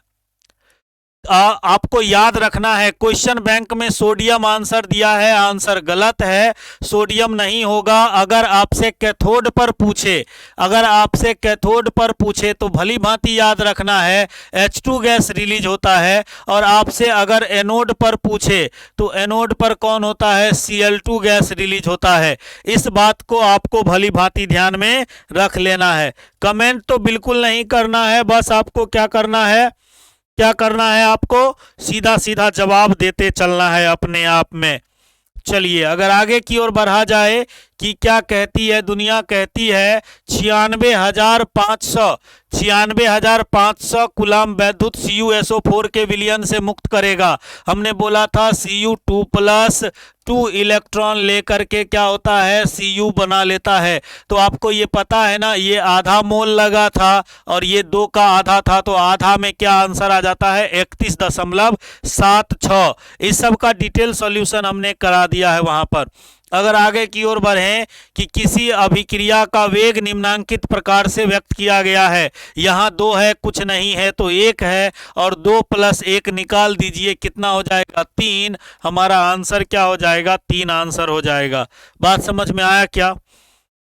आपको याद रखना है, क्वेश्चन बैंक में सोडियम आंसर दिया है, आंसर गलत है, सोडियम नहीं होगा। अगर आपसे कैथोड पर पूछे तो भली भांति याद रखना है H2 गैस रिलीज होता है। और आपसे अगर एनोड पर पूछे तो एनोड पर कौन होता है Cl2 गैस रिलीज होता है। इस बात को आपको भली भांति ध्यान में रख लेना है। कमेंट तो बिल्कुल नहीं करना है, बस आपको क्या करना है आपको सीधा सीधा जवाब देते चलना है अपने आप में। चलिए अगर आगे की ओर बढ़ा जाए कि क्या कहती है दुनिया, कहती है 96,500 कूलम वैद्युत CuSO4 के विलयन से मुक्त करेगा। हमने बोला था Cu2+2 इलेक्ट्रॉन लेकर के क्या होता है Cu बना लेता है। तो आपको ये पता है ना, ये आधा मोल लगा था और ये 2 का आधा था, तो आधा में क्या आंसर आ जाता है 31.76। इस सब का डिटेल सॉल्यूशन हमने करा दिया है वहां पर। अगर आगे की ओर बढ़ें कि किसी अभिक्रिया का वेग निम्नांकित प्रकार से व्यक्त किया गया है, यहाँ 2 है कुछ नहीं है तो 1 है, और 2 + 1 निकाल दीजिए, कितना हो जाएगा 3। हमारा आंसर क्या हो जाएगा 3 आंसर हो जाएगा। बात समझ में आया क्या?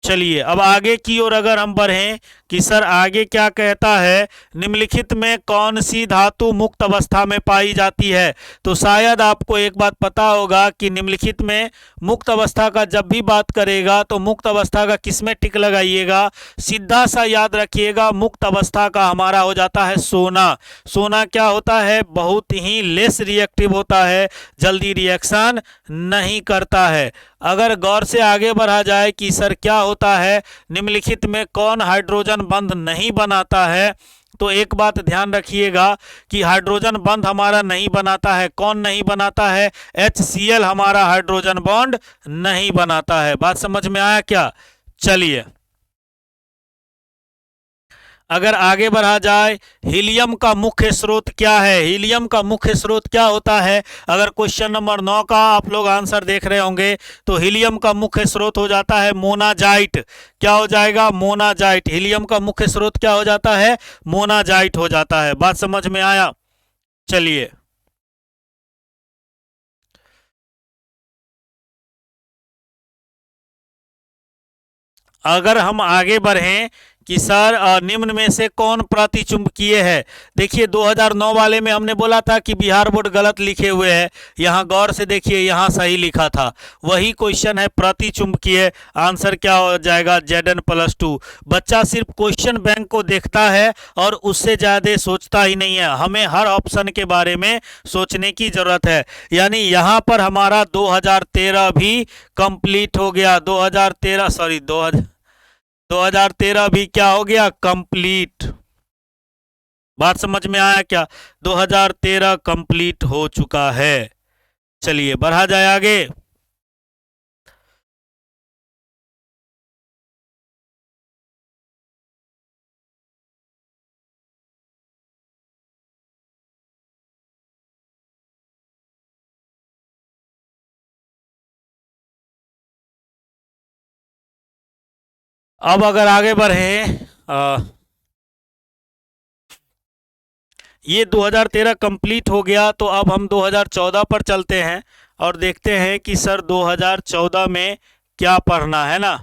चलिए अब आगे की ओर अगर हम बढ़ें कि सर आगे क्या कहता है, निम्नलिखित में कौन सी धातु मुक्त अवस्था में पाई जाती है। तो शायद आपको एक बात पता होगा कि निम्नलिखित में मुक्त अवस्था का जब भी बात करेगा तो मुक्त अवस्था का किस में टिक लगाइएगा, सीधा सा याद रखिएगा मुक्त अवस्था का हमारा हो जाता है सोना। सोना क्या होता है बहुत ही लेस रिएक्टिव होता है, जल्दी रिएक्शन नहीं करता है। अगर गौर से आगे बढ़ा जाए कि सर क्या होता है निम्नलिखित में कौन हाइड्रोजन बंध नहीं बनाता है, तो एक बात ध्यान रखिएगा कि हाइड्रोजन बंध हमारा नहीं बनाता है। कौन नहीं बनाता है? HCl हमारा हाइड्रोजन बॉन्ड नहीं बनाता है। बात समझ में आया क्या? चलिए अगर आगे बढ़ा जाए, हीलियम का मुख्य स्रोत क्या है? हीलियम का मुख्य स्रोत क्या होता है? अगर क्वेश्चन नंबर 9 का आप लोग आंसर देख रहे होंगे तो हीलियम का मुख्य स्रोत हो जाता है मोनाजाइट। क्या हो जाएगा? मोनाजाइट। हीलियम का मुख्य स्रोत क्या हो जाता है? मोनाजाइट हो जाता है। बात समझ में आया? चलिए अगर हम आगे बढ़ें कि सर निम्न में से कौन प्रतिचुंबकीय है। देखिए 2009 वाले में हमने बोला था कि बिहार बोर्ड गलत लिखे हुए हैं, यहाँ गौर से देखिए यहाँ सही लिखा था। वही क्वेश्चन है प्रतिचुंबकीय, आंसर क्या हो जाएगा Zn+2। बच्चा सिर्फ क्वेश्चन बैंक को देखता है और उससे ज़्यादा सोचता ही नहीं है। हमें हर ऑप्शन के बारे में सोचने की ज़रूरत है। यानी यहाँ पर हमारा 2013 भी कंप्लीट हो गया। 2013 भी क्या हो गया कंप्लीट। बात समझ में आया क्या? 2013 कंप्लीट हो चुका है। चलिए बढ़ा जाए आगे। अब अगर आगे बढ़े, ये 2013 कंप्लीट हो गया तो अब हम 2014 पर चलते हैं और देखते हैं कि सर 2014 में क्या पढ़ना है ना।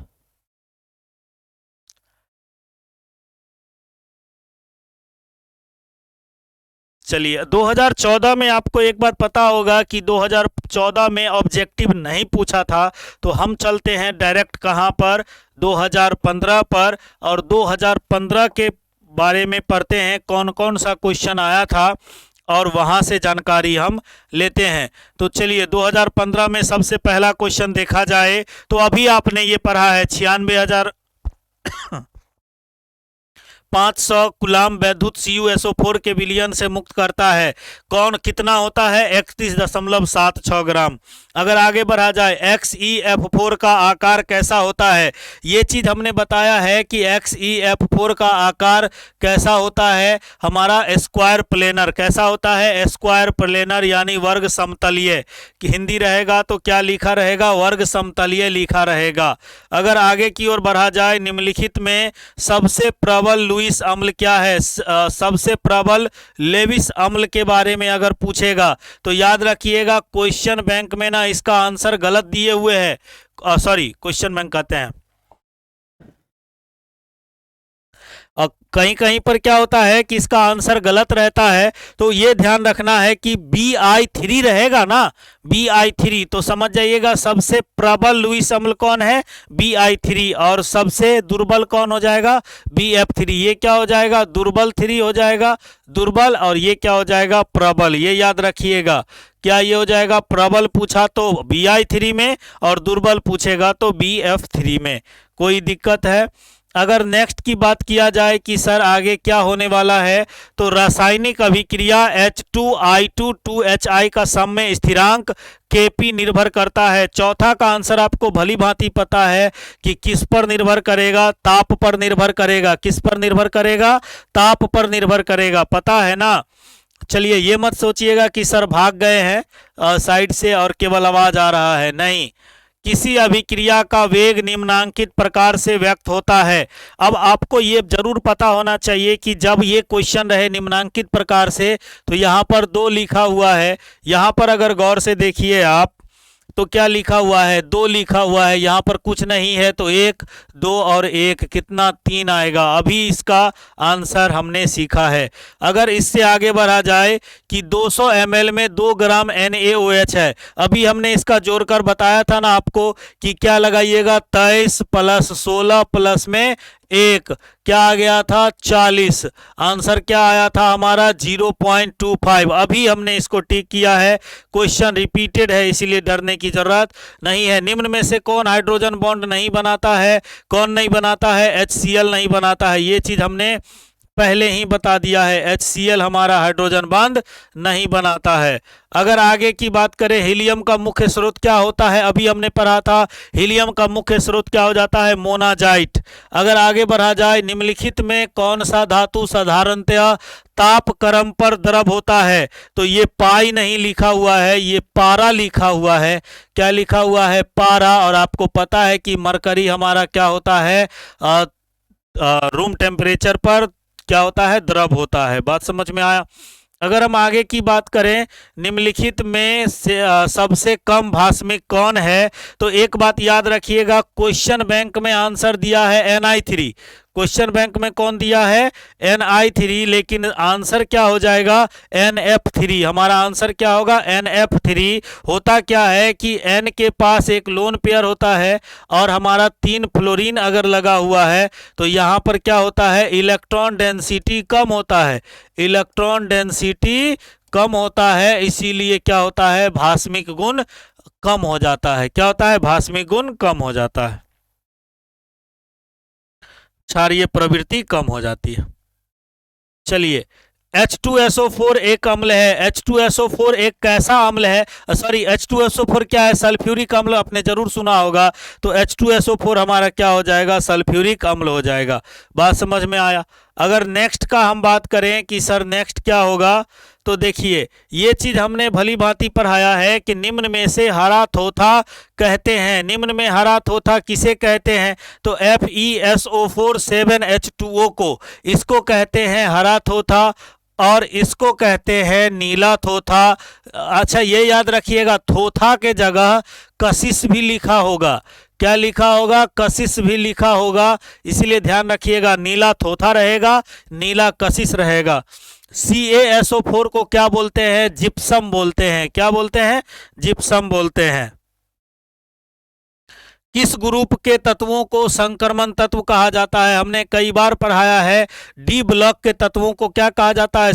चलिए 2014 में आपको एक बात पता होगा कि 2014 में ऑब्जेक्टिव नहीं पूछा था, तो हम चलते हैं डायरेक्ट कहाँ पर, 2015 पर, और 2015 के बारे में पढ़ते हैं कौन कौन सा क्वेश्चन आया था और वहाँ से जानकारी हम लेते हैं। तो चलिए 2015 में सबसे पहला क्वेश्चन देखा जाए तो अभी आपने ये पढ़ा है 96,000 500 कुलाम वैद्युत CuSO4 के विलयन से मुक्त करता है। कौन कितना होता है? 31.76 ग्राम। अगर आगे बढ़ा जाए, XeF4 का आकार कैसा होता है? ये चीज़ हमने बताया है कि XeF4 का आकार कैसा होता है, हमारा स्क्वायर प्लेनर कैसा होता है, स्क्वायर प्लेनर यानी वर्ग समतलीय। कि हिंदी रहेगा तो क्या लिखा रहेगा? वर्ग समतलीय लिखा रहेगा। अगर आगे की ओर बढ़ा जाए, निम्नलिखित में सबसे प्रबल लुईस अम्ल क्या है? सबसे प्रबल लेविस अम्ल के बारे में अगर पूछेगा तो याद रखिएगा क्वेश्चन बैंक में ना इसका आंसर गलत दिए हुए है। सॉरी, क्वेश्चन बैंक कहते हैं, और कहीं कहीं पर क्या होता है कि इसका आंसर गलत रहता है, तो ये ध्यान रखना है कि Bi3 रहेगा ना, Bi3, तो समझ जाइएगा सबसे प्रबल लुईस अम्ल कौन है? Bi3। और सबसे दुर्बल कौन हो जाएगा? Bf3। ये क्या हो जाएगा? दुर्बल 3 हो जाएगा, दुर्बल, और ये क्या हो जाएगा? प्रबल। ये याद रखिएगा, क्या ये हो जाएगा? प्रबल पूछा तो Bi3 में और दुर्बल पूछेगा तो Bf3 में। कोई दिक्कत है? अगर नेक्स्ट की बात किया जाए कि सर आगे क्या होने वाला है, तो रासायनिक अभिक्रिया H2I2 का सम में स्थिरांक Kp निर्भर करता है। चौथा का आंसर आपको भली भांति पता है कि किस पर निर्भर करेगा? ताप पर निर्भर करेगा। किस पर निर्भर करेगा? ताप पर निर्भर करेगा, पता है ना। चलिए ये मत सोचिएगा कि सर भाग गए हैं साइड से और केवल आवाज आ रहा है, नहीं। किसी अभिक्रिया का वेग निम्नांकित प्रकार से व्यक्त होता है। अब आपको ये जरूर पता होना चाहिए कि जब ये क्वेश्चन रहे निम्नांकित प्रकार से, तो यहाँ पर 2 लिखा हुआ है। यहाँ पर अगर गौर से देखिए आप, तो क्या लिखा हुआ है? 2 लिखा हुआ है। यहाँ पर कुछ नहीं है तो 1, 2 और 1 कितना? 3 आएगा। अभी इसका आंसर हमने सीखा है। अगर इससे आगे बढ़ा जाए कि 200 ml में 2 ग्राम NaOH है, अभी हमने इसका जोड़कर बताया था ना आपको कि क्या लगाइएगा? 23 + 16 प्लस में 1, क्या आ गया था? 40। आंसर क्या आया था हमारा? 0.25। अभी हमने इसको टिक किया है। क्वेश्चन रिपीटेड है इसीलिए डरने की जरूरत नहीं है। निम्न में से कौन हाइड्रोजन बॉन्ड नहीं बनाता है? कौन नहीं बनाता है? HCl नहीं बनाता है। ये चीज हमने पहले ही बता दिया है, HCl हमारा हाइड्रोजन बॉन्ड नहीं बनाता है। अगर आगे की बात करें, हीलियम का मुख्य स्रोत क्या होता है? अभी हमने पढ़ा था हीलियम का मुख्य स्रोत क्या हो जाता है? मोनाजाइट। अगर आगे बढ़ा जाए, निम्नलिखित में कौन सा धातु साधारणतया ताप क्रम पर द्रव होता है? तो ये पाई नहीं लिखा हुआ है, ये पारा लिखा हुआ है। क्या लिखा हुआ है? पारा। और आपको पता है कि मरकरी हमारा क्या होता है? रूम टेम्परेचर पर क्या होता है? द्रव होता है। बात समझ में आया? अगर हम आगे की बात करें, निम्नलिखित में से सबसे कम भास्मिक कौन है? तो एक बात याद रखिएगा, क्वेश्चन बैंक में आंसर दिया है Ni3। क्वेश्चन बैंक में कौन दिया है? Ni3, लेकिन आंसर क्या हो जाएगा? NF3। हमारा आंसर क्या होगा? NF3। होता क्या है कि N के पास एक लोन पेयर होता है और हमारा 3 फ्लोरीन अगर लगा हुआ है तो यहाँ पर क्या होता है? इलेक्ट्रॉन डेंसिटी कम होता है। इलेक्ट्रॉन डेंसिटी कम होता है, इसीलिए क्या होता है? भास्मिक गुण कम हो जाता है। क्या होता है? भास्मिक गुण कम हो जाता है, क्षारीय प्रवृत्ति कम हो जाती है। चलिए H2SO4 एक अम्ल है। H2SO4 एक कैसा अम्ल है? सॉरी, H2SO4 क्या है? सल्फ्यूरिक अम्ल, आपने जरूर सुना होगा। तो H2SO4 हमारा क्या हो जाएगा? सल्फ्यूरिक अम्ल हो जाएगा। बात समझ में आया? अगर नेक्स्ट का हम बात करें कि सर नेक्स्ट क्या होगा, तो देखिए ये चीज हमने भली भांति पढ़ाया है कि निम्न में से हरा थोथा कहते हैं। निम्न में हरा थोथा किसे कहते हैं? तो FeSO4 7H2O को, इसको कहते हैं हरा थोथा और इसको कहते हैं नीला थोथा। अच्छा ये याद रखिएगा, थोथा के जगह कशिश भी लिखा होगा। क्या लिखा होगा? कशिश भी लिखा होगा, इसलिए ध्यान रखिएगा। नीला थोथा रहेगा, नीला कशिश रहेगा। CaSO4 को क्या बोलते हैं? जिप्सम बोलते हैं। क्या बोलते हैं? जिप्सम बोलते हैं। किस ग्रुप के तत्वों को संक्रमण तत्व कहा जाता है? हमने कई बार पढ़ाया है। डी ब्लॉक के तत्वों को क्या कहा जाता है?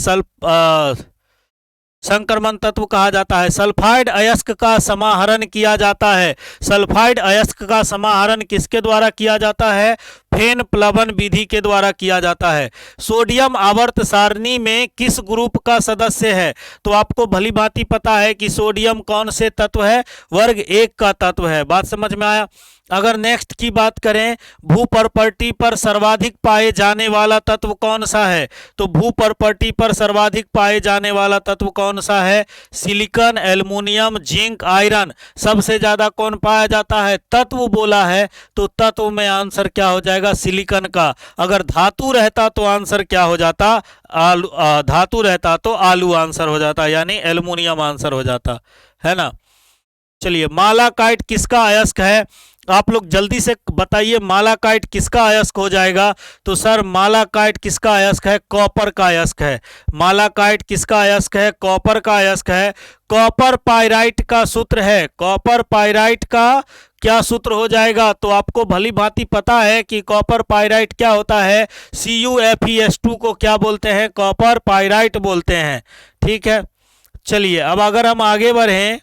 संक्रमण तत्व कहा जाता है। सल्फाइड अयस्क का समाहरण किया जाता है। सल्फाइड अयस्क का समाहरण किसके द्वारा किया जाता है? फेन प्लवन विधि के द्वारा किया जाता है। सोडियम आवर्त सारणी में किस ग्रुप का सदस्य है? तो आपको भली भांति पता है कि सोडियम कौन से तत्व है? वर्ग 1 का तत्व है। बात समझ में आया? अगर नेक्स्ट की बात करें, भू प्रॉपर्टी पर सर्वाधिक पाए जाने वाला तत्व कौन सा है? तो भू प्रॉपर्टी पर सर्वाधिक पाए जाने वाला तत्व कौन सा है? Silicon, aluminium, zinc, iron. सबसे ज्यादा कौन पाया जाता है? तत्व बोला है तो तत्व में आंसर क्या हो जाएगा? सिलिकॉन का। अगर धातु रहता तो आंसर क्या हो जाता? आलू। धातु रहता तो आलू आंसर हो जाता, यानी एल्युमिनियम आंसर हो जाता, है ना। चलिए, मालाकाइट किसका अयस्क है? आप लोग जल्दी से बताइए, मालाकाइट किसका अयस्क हो जाएगा? तो सर मालाकाइट किसका अयस्क है? कॉपर का अयस्क है। मालाकाइट किसका अयस्क है? कॉपर का अयस्क है। कॉपर पाइराइट का सूत्र है। कॉपर पाइराइट का क्या सूत्र हो जाएगा? तो आपको भली भांति पता है कि कॉपर पाइराइट क्या होता है। CuFeS2 को क्या बोलते हैं? कॉपर पाइराइट बोलते हैं। ठीक है, चलिए अब अगर हम आगे बढ़ें,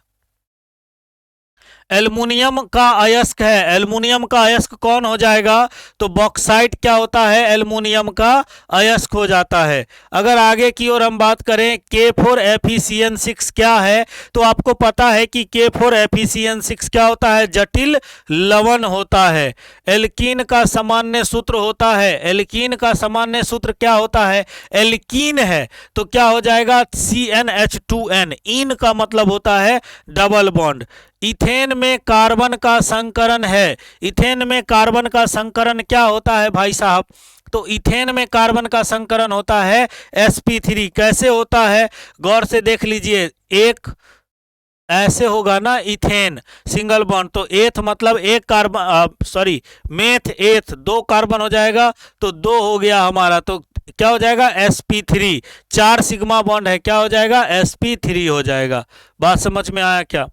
एल्युमिनियम का अयस्क है। एल्युमिनियम का अयस्क कौन हो जाएगा? तो बॉक्साइट क्या होता है? एल्युमिनियम का अयस्क हो जाता है। अगर आगे की ओर हम बात करें, K4FeCN6 क्या है? तो आपको पता है कि K4FeCN6 क्या होता है? जटिल लवण होता है। एल्कीन का सामान्य सूत्र होता है। एल्कीन का सामान्य सूत्र क्या होता है? एल्कीन है तो क्या हो जाएगा? CnH2n। इन का मतलब होता है डबल बॉन्ड। इथेन में कार्बन का संकरण है। इथेन में कार्बन का संकरण क्या होता है भाई साहब? तो इथेन में कार्बन का संकरण होता है sp3। कैसे होता है? गौर से देख लीजिए, एक ऐसे होगा ना, इथेन सिंगल बॉन्ड, तो एथ मतलब एक कार्बन, सॉरी मेथ एथ, 2 कार्बन हो जाएगा तो 2 हो गया हमारा, तो क्या हो जाएगा? sp3। 4 सिग्मा बॉन्ड है, क्या हो जाएगा? sp3 हो जाएगा। बात समझ में आया क्या?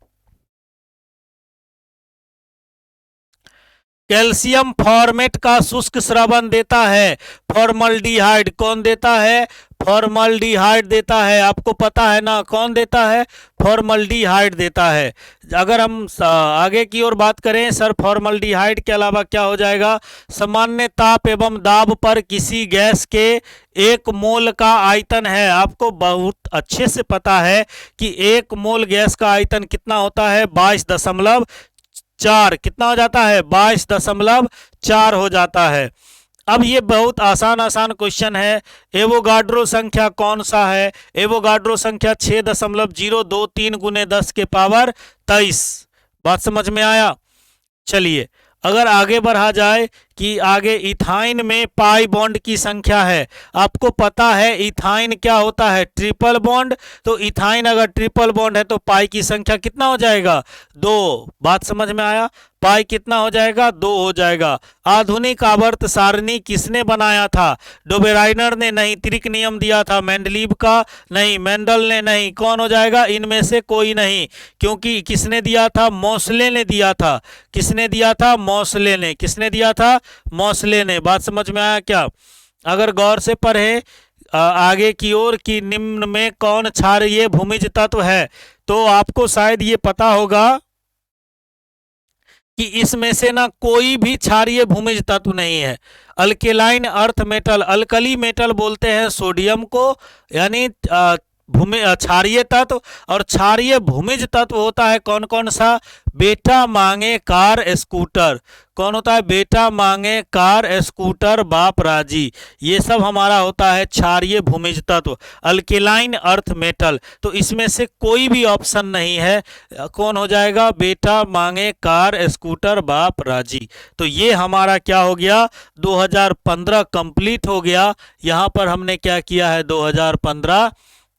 कैल्शियम फॉर्मेट का शुष्क स्रवन देता है फॉर्मल्डिहाइड। कौन देता है? फॉर्मल्डिहाइड देता है। आपको पता है ना कौन देता है? फॉर्मल्डिहाइड देता है। अगर हम आगे की ओर बात करें, सर फॉर्मल्डिहाइड के अलावा क्या हो जाएगा? सामान्य ताप एवं दाब पर किसी गैस के 1 मोल का आयतन है। आपको बहुत अच्छे से पता है कि 1 मोल गैस का आयतन कितना होता है? 22.4। कितना हो जाता है? 22.4 हो जाता है। अब ये बहुत आसान आसान क्वेश्चन है। एवोगाड्रो संख्या कौन सा है? एवोगाड्रो संख्या 6.023 गुने 10 के पावर 23। बात समझ में आया? चलिए अगर आगे बढ़ा जाए कि आगे इथाइन में पाई बॉन्ड की संख्या है। आपको पता है इथाइन क्या होता है? Triple bond. तो इथाइन अगर ट्रिपल बॉन्ड है तो पाई की संख्या कितना हो जाएगा? 2। बात समझ में आया? पाई कितना हो जाएगा? 2 हो जाएगा। आधुनिक आवर्त सारणी किसने बनाया था? डोबेराइनर ने नहीं। त्रिक नियम दिया था मेंडलीव का? नहीं। मेंडल ने नहीं। कौन हो जाएगा? इनमें से कोई नहीं, क्योंकि किसने दिया था? मोसले ने दिया था। किसने दिया था? मोसले ने। किसने दिया था? मोसले ने। बात समझ में आया क्या? अगर गौर से पढ़े आगे की ओर कि निम्न में कौन क्षारीय भूमिज तत्व है, तो आपको शायद ये पता होगा कि इसमें से ना कोई भी क्षारीय भूमिज तत्व नहीं है। Alkaline earth metal, alkali metal बोलते हैं सोडियम को, यानी भूमि क्षारीय तत्व। और क्षारीय भूमिज तत्व होता है कौन कौन सा? बेटा मांगे कार स्कूटर। कौन होता है? बेटा मांगे कार स्कूटर बाप राजी। ये सब हमारा होता है क्षारीय भूमिज तत्व, अल्केलाइन अर्थ मेटल। तो इसमें से कोई भी ऑप्शन नहीं है। कौन हो जाएगा? बेटा मांगे कार स्कूटर बाप राजी। तो ये हमारा क्या हो गया? 2015 कंप्लीट हो गया। यहाँ पर हमने क्या किया है? 2015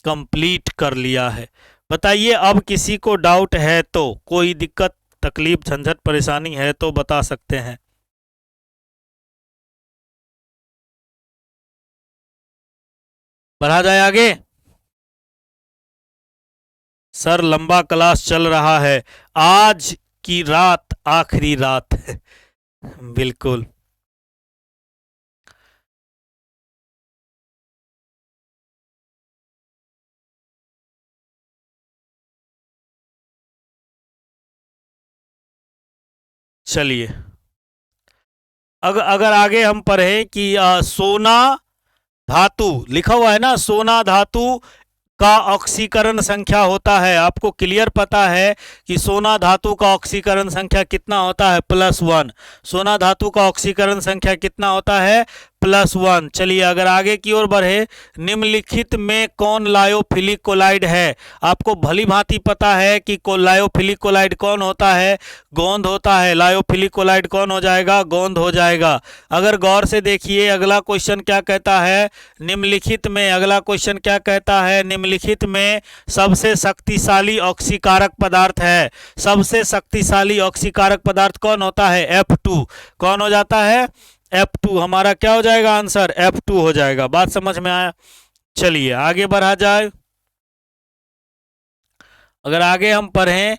कंप्लीट कर लिया है। बताइए, अब किसी को डाउट है तो, कोई दिक्कत तकलीफ झंझट परेशानी है तो बता सकते हैं। बढ़ा जाए आगे? सर लंबा क्लास चल रहा है, आज की रात आखिरी रात है। बिल्कुल। चलिए, अगर आगे हम पढ़ें कि सोना धातु लिखा हुआ है ना, सोना धातु का ऑक्सीकरण संख्या होता है। आपको क्लियर पता है कि सोना धातु का ऑक्सीकरण संख्या कितना होता है? +1। सोना धातु का ऑक्सीकरण संख्या कितना होता है? +1। चलिए अगर आगे की ओर बढ़े, निम्नलिखित में कौन लायोफिलिक कोलाइड है? आपको भली भांति पता है कि लायोफिलिक कोलाइड कौन होता है? गोंद होता है। लायोफिलिक कोलाइड कौन हो जाएगा? गोंद हो जाएगा। अगर गौर से देखिए, अगला क्वेश्चन क्या कहता है? निम्नलिखित में, अगला क्वेश्चन क्या कहता है? निम्नलिखित में सबसे शक्तिशाली ऑक्सीकारक पदार्थ है। सबसे शक्तिशाली ऑक्सीकारक पदार्थ कौन होता है? F2। कौन हो जाता है? F2। हमारा क्या हो जाएगा आंसर? F2 हो जाएगा। बात समझ में आया? चलिए आगे बढ़ा जाए। अगर आगे हम पढ़ें,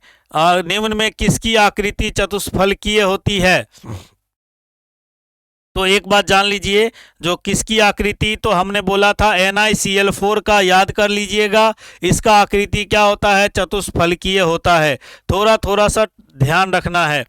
निम्न में किसकी आकृति चतुष्फलकीय होती है? तो एक बात जान लीजिए, जो किसकी आकृति, तो हमने बोला था NiCl4 का, याद कर लीजिएगा। इसका आकृति क्या होता है? चतुष्फलकीय होता है। थोड़ा थोड़ा सा ध्यान रखना है।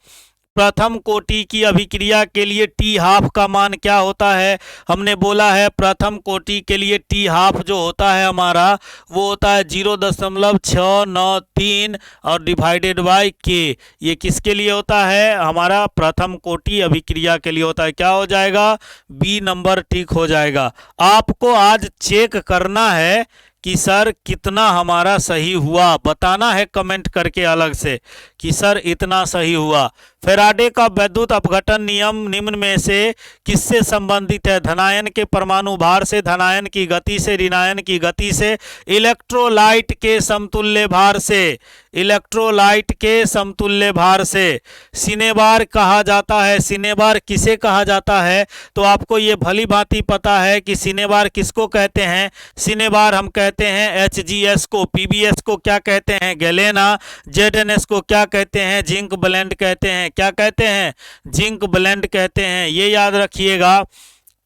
प्रथम कोटि की अभिक्रिया के लिए T½ का मान क्या होता है? हमने बोला है प्रथम कोटि के लिए T½ जो होता है हमारा, वो होता है 0.693 और डिवाइडेड बाय K। ये किसके लिए होता है? हमारा प्रथम कोटि अभिक्रिया के लिए होता है। क्या हो जाएगा? बी नंबर ठीक हो जाएगा। आपको आज चेक करना है कि सर कितना हमारा सही हुआ, बताना है कमेंट करके अलग से कि सर इतना सही हुआ। फैराडे का वैद्युत अपघटन नियम निम्न में से किससे संबंधित है? धनायन के परमाणु भार से, धनायन की गति से, ऋणायन की गति से, इलेक्ट्रोलाइट के समतुल्य भार से। इलेक्ट्रोलाइट के समतुल्य भार से। सिनेबार कहा जाता है। सिनेबार किसे कहा जाता है? तो आपको ये भली भांति पता है कि सिनेबार किसको कहते हैं। सिनेबार हम कहते हैं HGS को। PBS को क्या कहते हैं? गैलेना। ZNS को क्या कहते हैं? जिंक ब्लेंड कहते हैं। क्या कहते हैं? जिंक ब्लेंड कहते हैं। ये याद रखिएगा।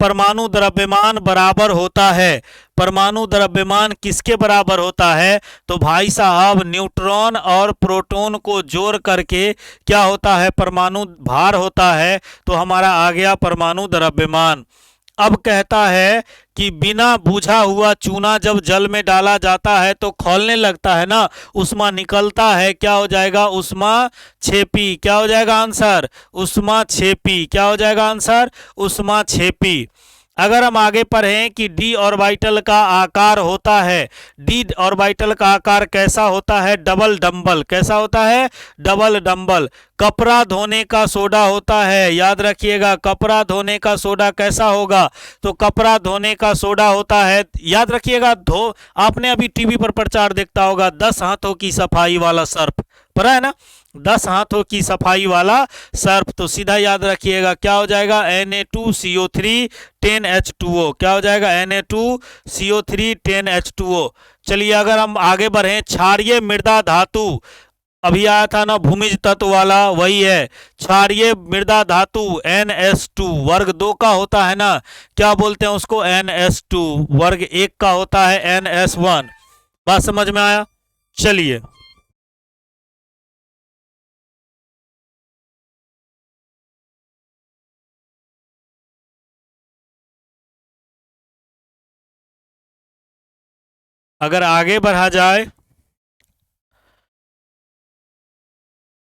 परमाणु द्रव्यमान बराबर होता है। परमाणु द्रव्यमान किसके बराबर होता है? तो भाई साहब न्यूट्रॉन और प्रोटॉन को जोड़ करके क्या होता है? परमाणु भार होता है। तो हमारा आ गया परमाणु द्रव्यमान। अब कहता है कि बिना बुझा हुआ चूना जब जल में डाला जाता है तो खौलने लगता है ना, उष्मा निकलता है। क्या हो जाएगा? उष्मा छेपी। क्या हो जाएगा आंसर? उष्मा छेपी। क्या हो जाएगा आंसर? उष्मा छेपी। अगर हम आगे पढ़ें कि डी ऑर्बिटल का आकार होता है, डी ऑर्बिटल का आकार कैसा होता है? Double dumbbell. कैसा होता है? Double dumbbell. कपड़ा धोने का सोडा होता है। याद रखिएगा, कपड़ा धोने का सोडा कैसा होगा? तो कपड़ा धोने का सोडा होता है, याद रखिएगा, आपने अभी टीवी पर प्रचार देखता होगा 10 हाथों की सफाई वाला सर्फ, पता है ना? 10 हाथों की सफाई वाला सर्फ। तो सीधा याद रखिएगा क्या हो जाएगा? Na2CO3 10H2O। क्या हो जाएगा? Na2CO3 10H2O। चलिए अगर हम आगे बढ़ें, क्षारीय मृदा धातु, अभी आया था ना भूमिज तत्व वाला, वही है क्षारीय मृदा धातु। NS2 वर्ग 2 का होता है ना, क्या बोलते हैं उसको? NS2। वर्ग 1 का होता है NS1। बात समझ में आया? चलिए अगर आगे बढ़ा जाए,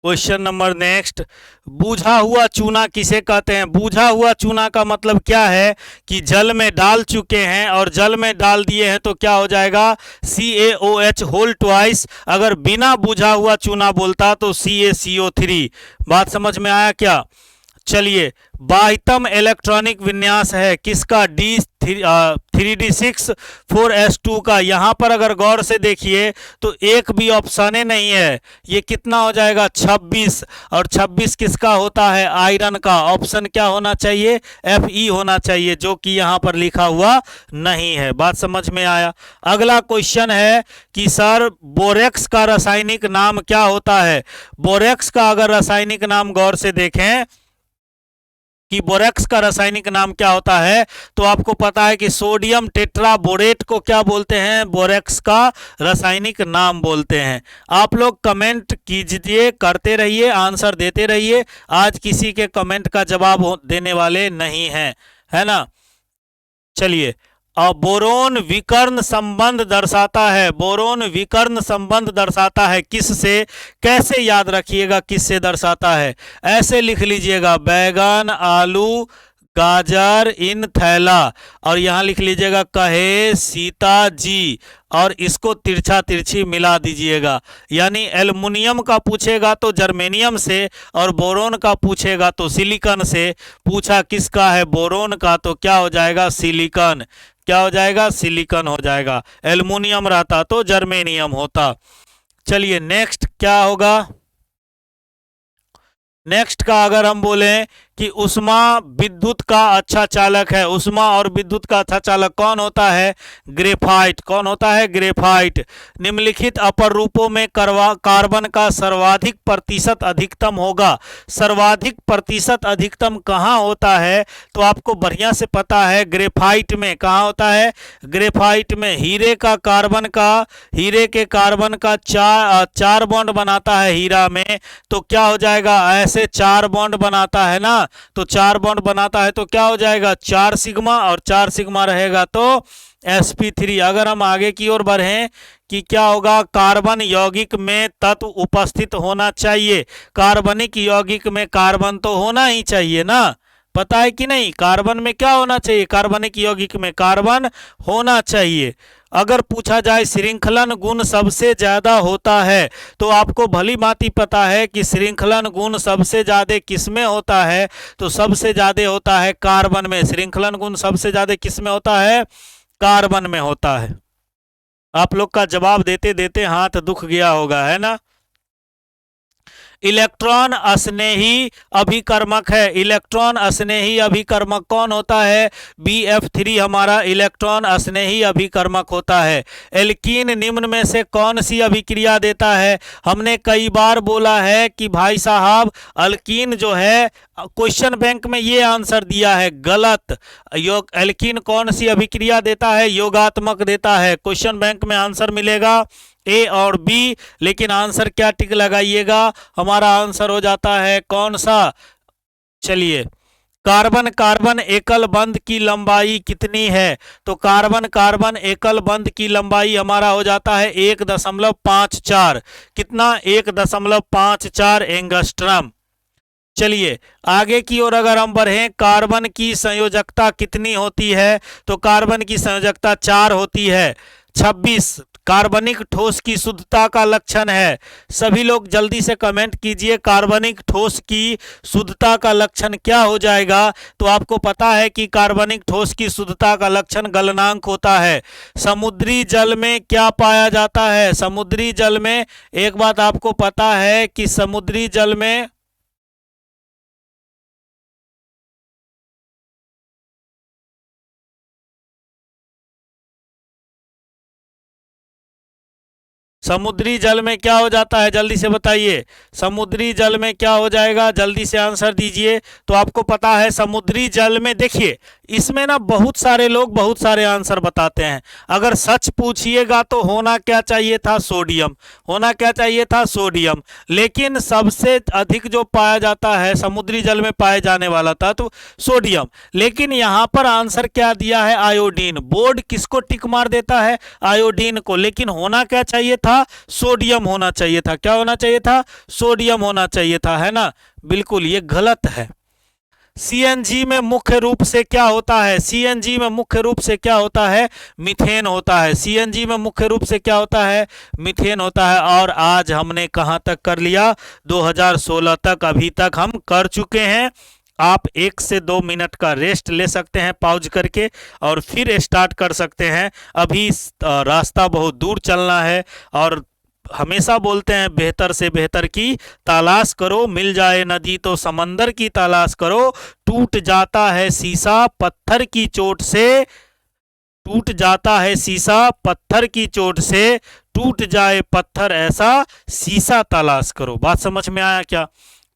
क्वेश्चन नंबर नेक्स्ट, बूझा हुआ चूना किसे कहते हैं? बूझा हुआ चूना का मतलब क्या है कि जल में डाल चुके हैं और जल में डाल दिए हैं तो क्या हो जाएगा? CaOH whole twice. अगर बिना बूझा हुआ चूना बोलता तो CaCO3। बात समझ में आया क्या? चलिए, बाह्यतम इलेक्ट्रॉनिक विन्यास है किसका? D3D6 4s2 का। यहां पर अगर गौर से देखिए तो एक भी ऑप्शन नहीं है। ये कितना हो जाएगा? 26। और 26 किसका होता है? आयरन का। ऑप्शन क्या होना चाहिए? Fe होना चाहिए, जो कि यहां पर लिखा हुआ नहीं है। बात समझ में आया? अगला क्वेश्चन है कि सर बोरेक्स का रासायनिक नाम क्या होता है? बोरेक्स का अगर रासायनिक नाम गौर से देखें कि बोरेक्स का रासायनिक नाम क्या होता है, तो आपको पता है कि सोडियम टेट्राबोरेट को क्या बोलते हैं? बोरेक्स का रासायनिक नाम बोलते हैं। आप लोग कमेंट कीजिए, करते रहिए, आंसर देते रहिए। आज किसी के कमेंट का जवाब देने वाले नहीं हैं, है ना? चलिए, और बोरोन विकर्ण संबंध दर्शाता है। बोरोन विकर्ण संबंध दर्शाता है किससे? कैसे याद रखिएगा किससे दर्शाता है? ऐसे लिख लीजिएगा, बैगन, आलू, गाजर इन थैला, और यहां लिख लीजिएगा कहे सीता जी, और इसको तिरछा तिरछी मिला दीजिएगा। यानी एल्युमिनियम का पूछेगा तो जर्मेनियम से, और बोरोन का पूछेगा तो सिलिकॉन से। पूछा किसका है? बोरोन का, तो क्या हो जाएगा? सिलिकॉन। क्या हो जाएगा? सिलिकॉन हो जाएगा। एल्युमिनियम रहता तो जर्मेनियम होता। चलिए नेक्स्ट क्या होगा? नेक्स्ट का अगर हम बोले कि उष्मा विद्युत का अच्छा चालक है, उष्मा और विद्युत का अच्छा चालक कौन होता है? ग्रेफाइट। कौन होता है? ग्रेफाइट। निम्नलिखित अपर रूपों में कार्बन का सर्वाधिक प्रतिशत अधिकतम होगा। सर्वाधिक प्रतिशत अधिकतम कहाँ होता है? तो आपको बढ़िया से पता है, ग्रेफाइट में। कहाँ होता है? ग्रेफाइट में। हीरे के कार्बन का चार बॉन्ड बनाता है हीरा में, तो क्या हो जाएगा? ऐसे चार बॉन्ड बनाता है ना, तो चार बॉन्ड बनाता है तो क्या हो जाएगा? 4 सिग्मा, और 4 सिग्मा रहेगा तो sp3। अगर हम आगे की ओर बढ़ें कि क्या होगा? कार्बन यौगिक में तत्व उपस्थित होना चाहिए। कार्बनिक यौगिक में कार्बन तो होना ही चाहिए ना, पता है कि नहीं? कार्बन में क्या होना चाहिए? कार्बनिक यौगिक में कार्बन होना चाहिए। अगर पूछा जाए श्रृंखलन गुण सबसे ज्यादा होता है, तो आपको भली भांति पता है कि श्रृंखलन गुण सबसे ज्यादा किसमें होता है? तो सबसे ज्यादा होता है कार्बन में। श्रृंखलन गुण सबसे ज्यादा किसमें होता है? कार्बन में होता है। आप लोग का जवाब देते देते हाथ दुख गया होगा, है ना? इलेक्ट्रॉन स्नेही अभिकर्मक है। इलेक्ट्रॉन स्नेही अभिकर्मक कौन होता है? BF3 हमारा इलेक्ट्रॉन स्नेही अभिकर्मक होता है। एल्कीन निम्न में से कौन सी अभिक्रिया देता है? हमने कई बार बोला है कि भाई साहब अल्कीन जो है, क्वेश्चन बैंक में ये आंसर दिया है गलत। एल्कीन कौन सी अभिक्रिया देता है? योगात्मक देता है। क्वेश्चन बैंक में आंसर मिलेगा ए और बी, लेकिन आंसर क्या टिक लगाइएगा? हमारा आंसर हो जाता है कौन सा? चलिए, कार्बन कार्बन एकल बंध की लंबाई कितनी है? तो कार्बन कार्बन एकल बंध की लंबाई हमारा हो जाता है 1.54। कितना? 1.54 एंगस्ट्रम। चलिए आगे की ओर अगर हम बढ़ें, कार्बन की संयोजकता कितनी होती है? तो कार्बन की संयोजकता 4 होती है। 26 कार्बनिक ठोस की शुद्धता का लक्षण है। सभी लोग जल्दी से कमेंट कीजिए, कार्बनिक ठोस की शुद्धता का लक्षण क्या हो जाएगा? तो आपको पता है कि कार्बनिक ठोस की शुद्धता का लक्षण गलनांक होता है। समुद्री जल में क्या पाया जाता है? समुद्री जल में एक बात आपको पता है कि समुद्री जल में समुद्री जल में क्या हो जाता है, जल्दी से बताइए। समुद्री जल में क्या हो जाएगा, जल्दी से आंसर दीजिए। तो आपको पता है समुद्री जल में, देखिए इसमें ना बहुत सारे लोग बहुत सारे आंसर बताते हैं। अगर सच पूछिएगा तो होना क्या चाहिए था, सोडियम। होना क्या चाहिए था, सोडियम। लेकिन सबसे अधिक जो पाया जाता है समुद्री जल में पाए जाने वाला तत्व सोडियम। लेकिन यहाँ पर आंसर क्या दिया है, आयोडीन। बोर्ड किसको टिक मार देता है, आयोडीन को। लेकिन होना क्या चाहिए था, सोडियम होना चाहिए था। क्या होना चाहिए था, सोडियम होना चाहिए था, है ना। बिल्कुल ये गलत है। सीएनजी में मुख्य रूप से क्या होता है, सीएनजी में मुख्य रूप से क्या होता है, मीथेन होता है। सीएनजी में मुख्य रूप से क्या होता है, मीथेन होता है। और आज हमने कहां तक कर लिया, 2016 तक अभी तक हम कर चुके हैं। आप 1 से 2 मिनट का रेस्ट ले सकते हैं पॉज करके और फिर स्टार्ट कर सकते हैं। अभी रास्ता बहुत दूर चलना है और हमेशा बोलते हैं बेहतर से बेहतर की तलाश करो, मिल जाए नदी तो समंदर की तलाश करो। टूट जाता है शीशा पत्थर की चोट से, टूट जाता है शीशा पत्थर की चोट से, टूट जाए पत्थर ऐसा शीशा तलाश करो। बात समझ में आया क्या।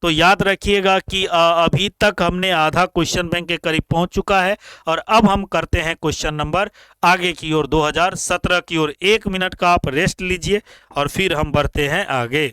तो याद रखिएगा कि अभी तक हमने आधा क्वेश्चन बैंक के करीब पहुंच चुका है और अब हम करते हैं क्वेश्चन नंबर आगे की ओर, 2017 की ओर। 1 मिनट का आप रेस्ट लीजिए और फिर हम बढ़ते हैं आगे।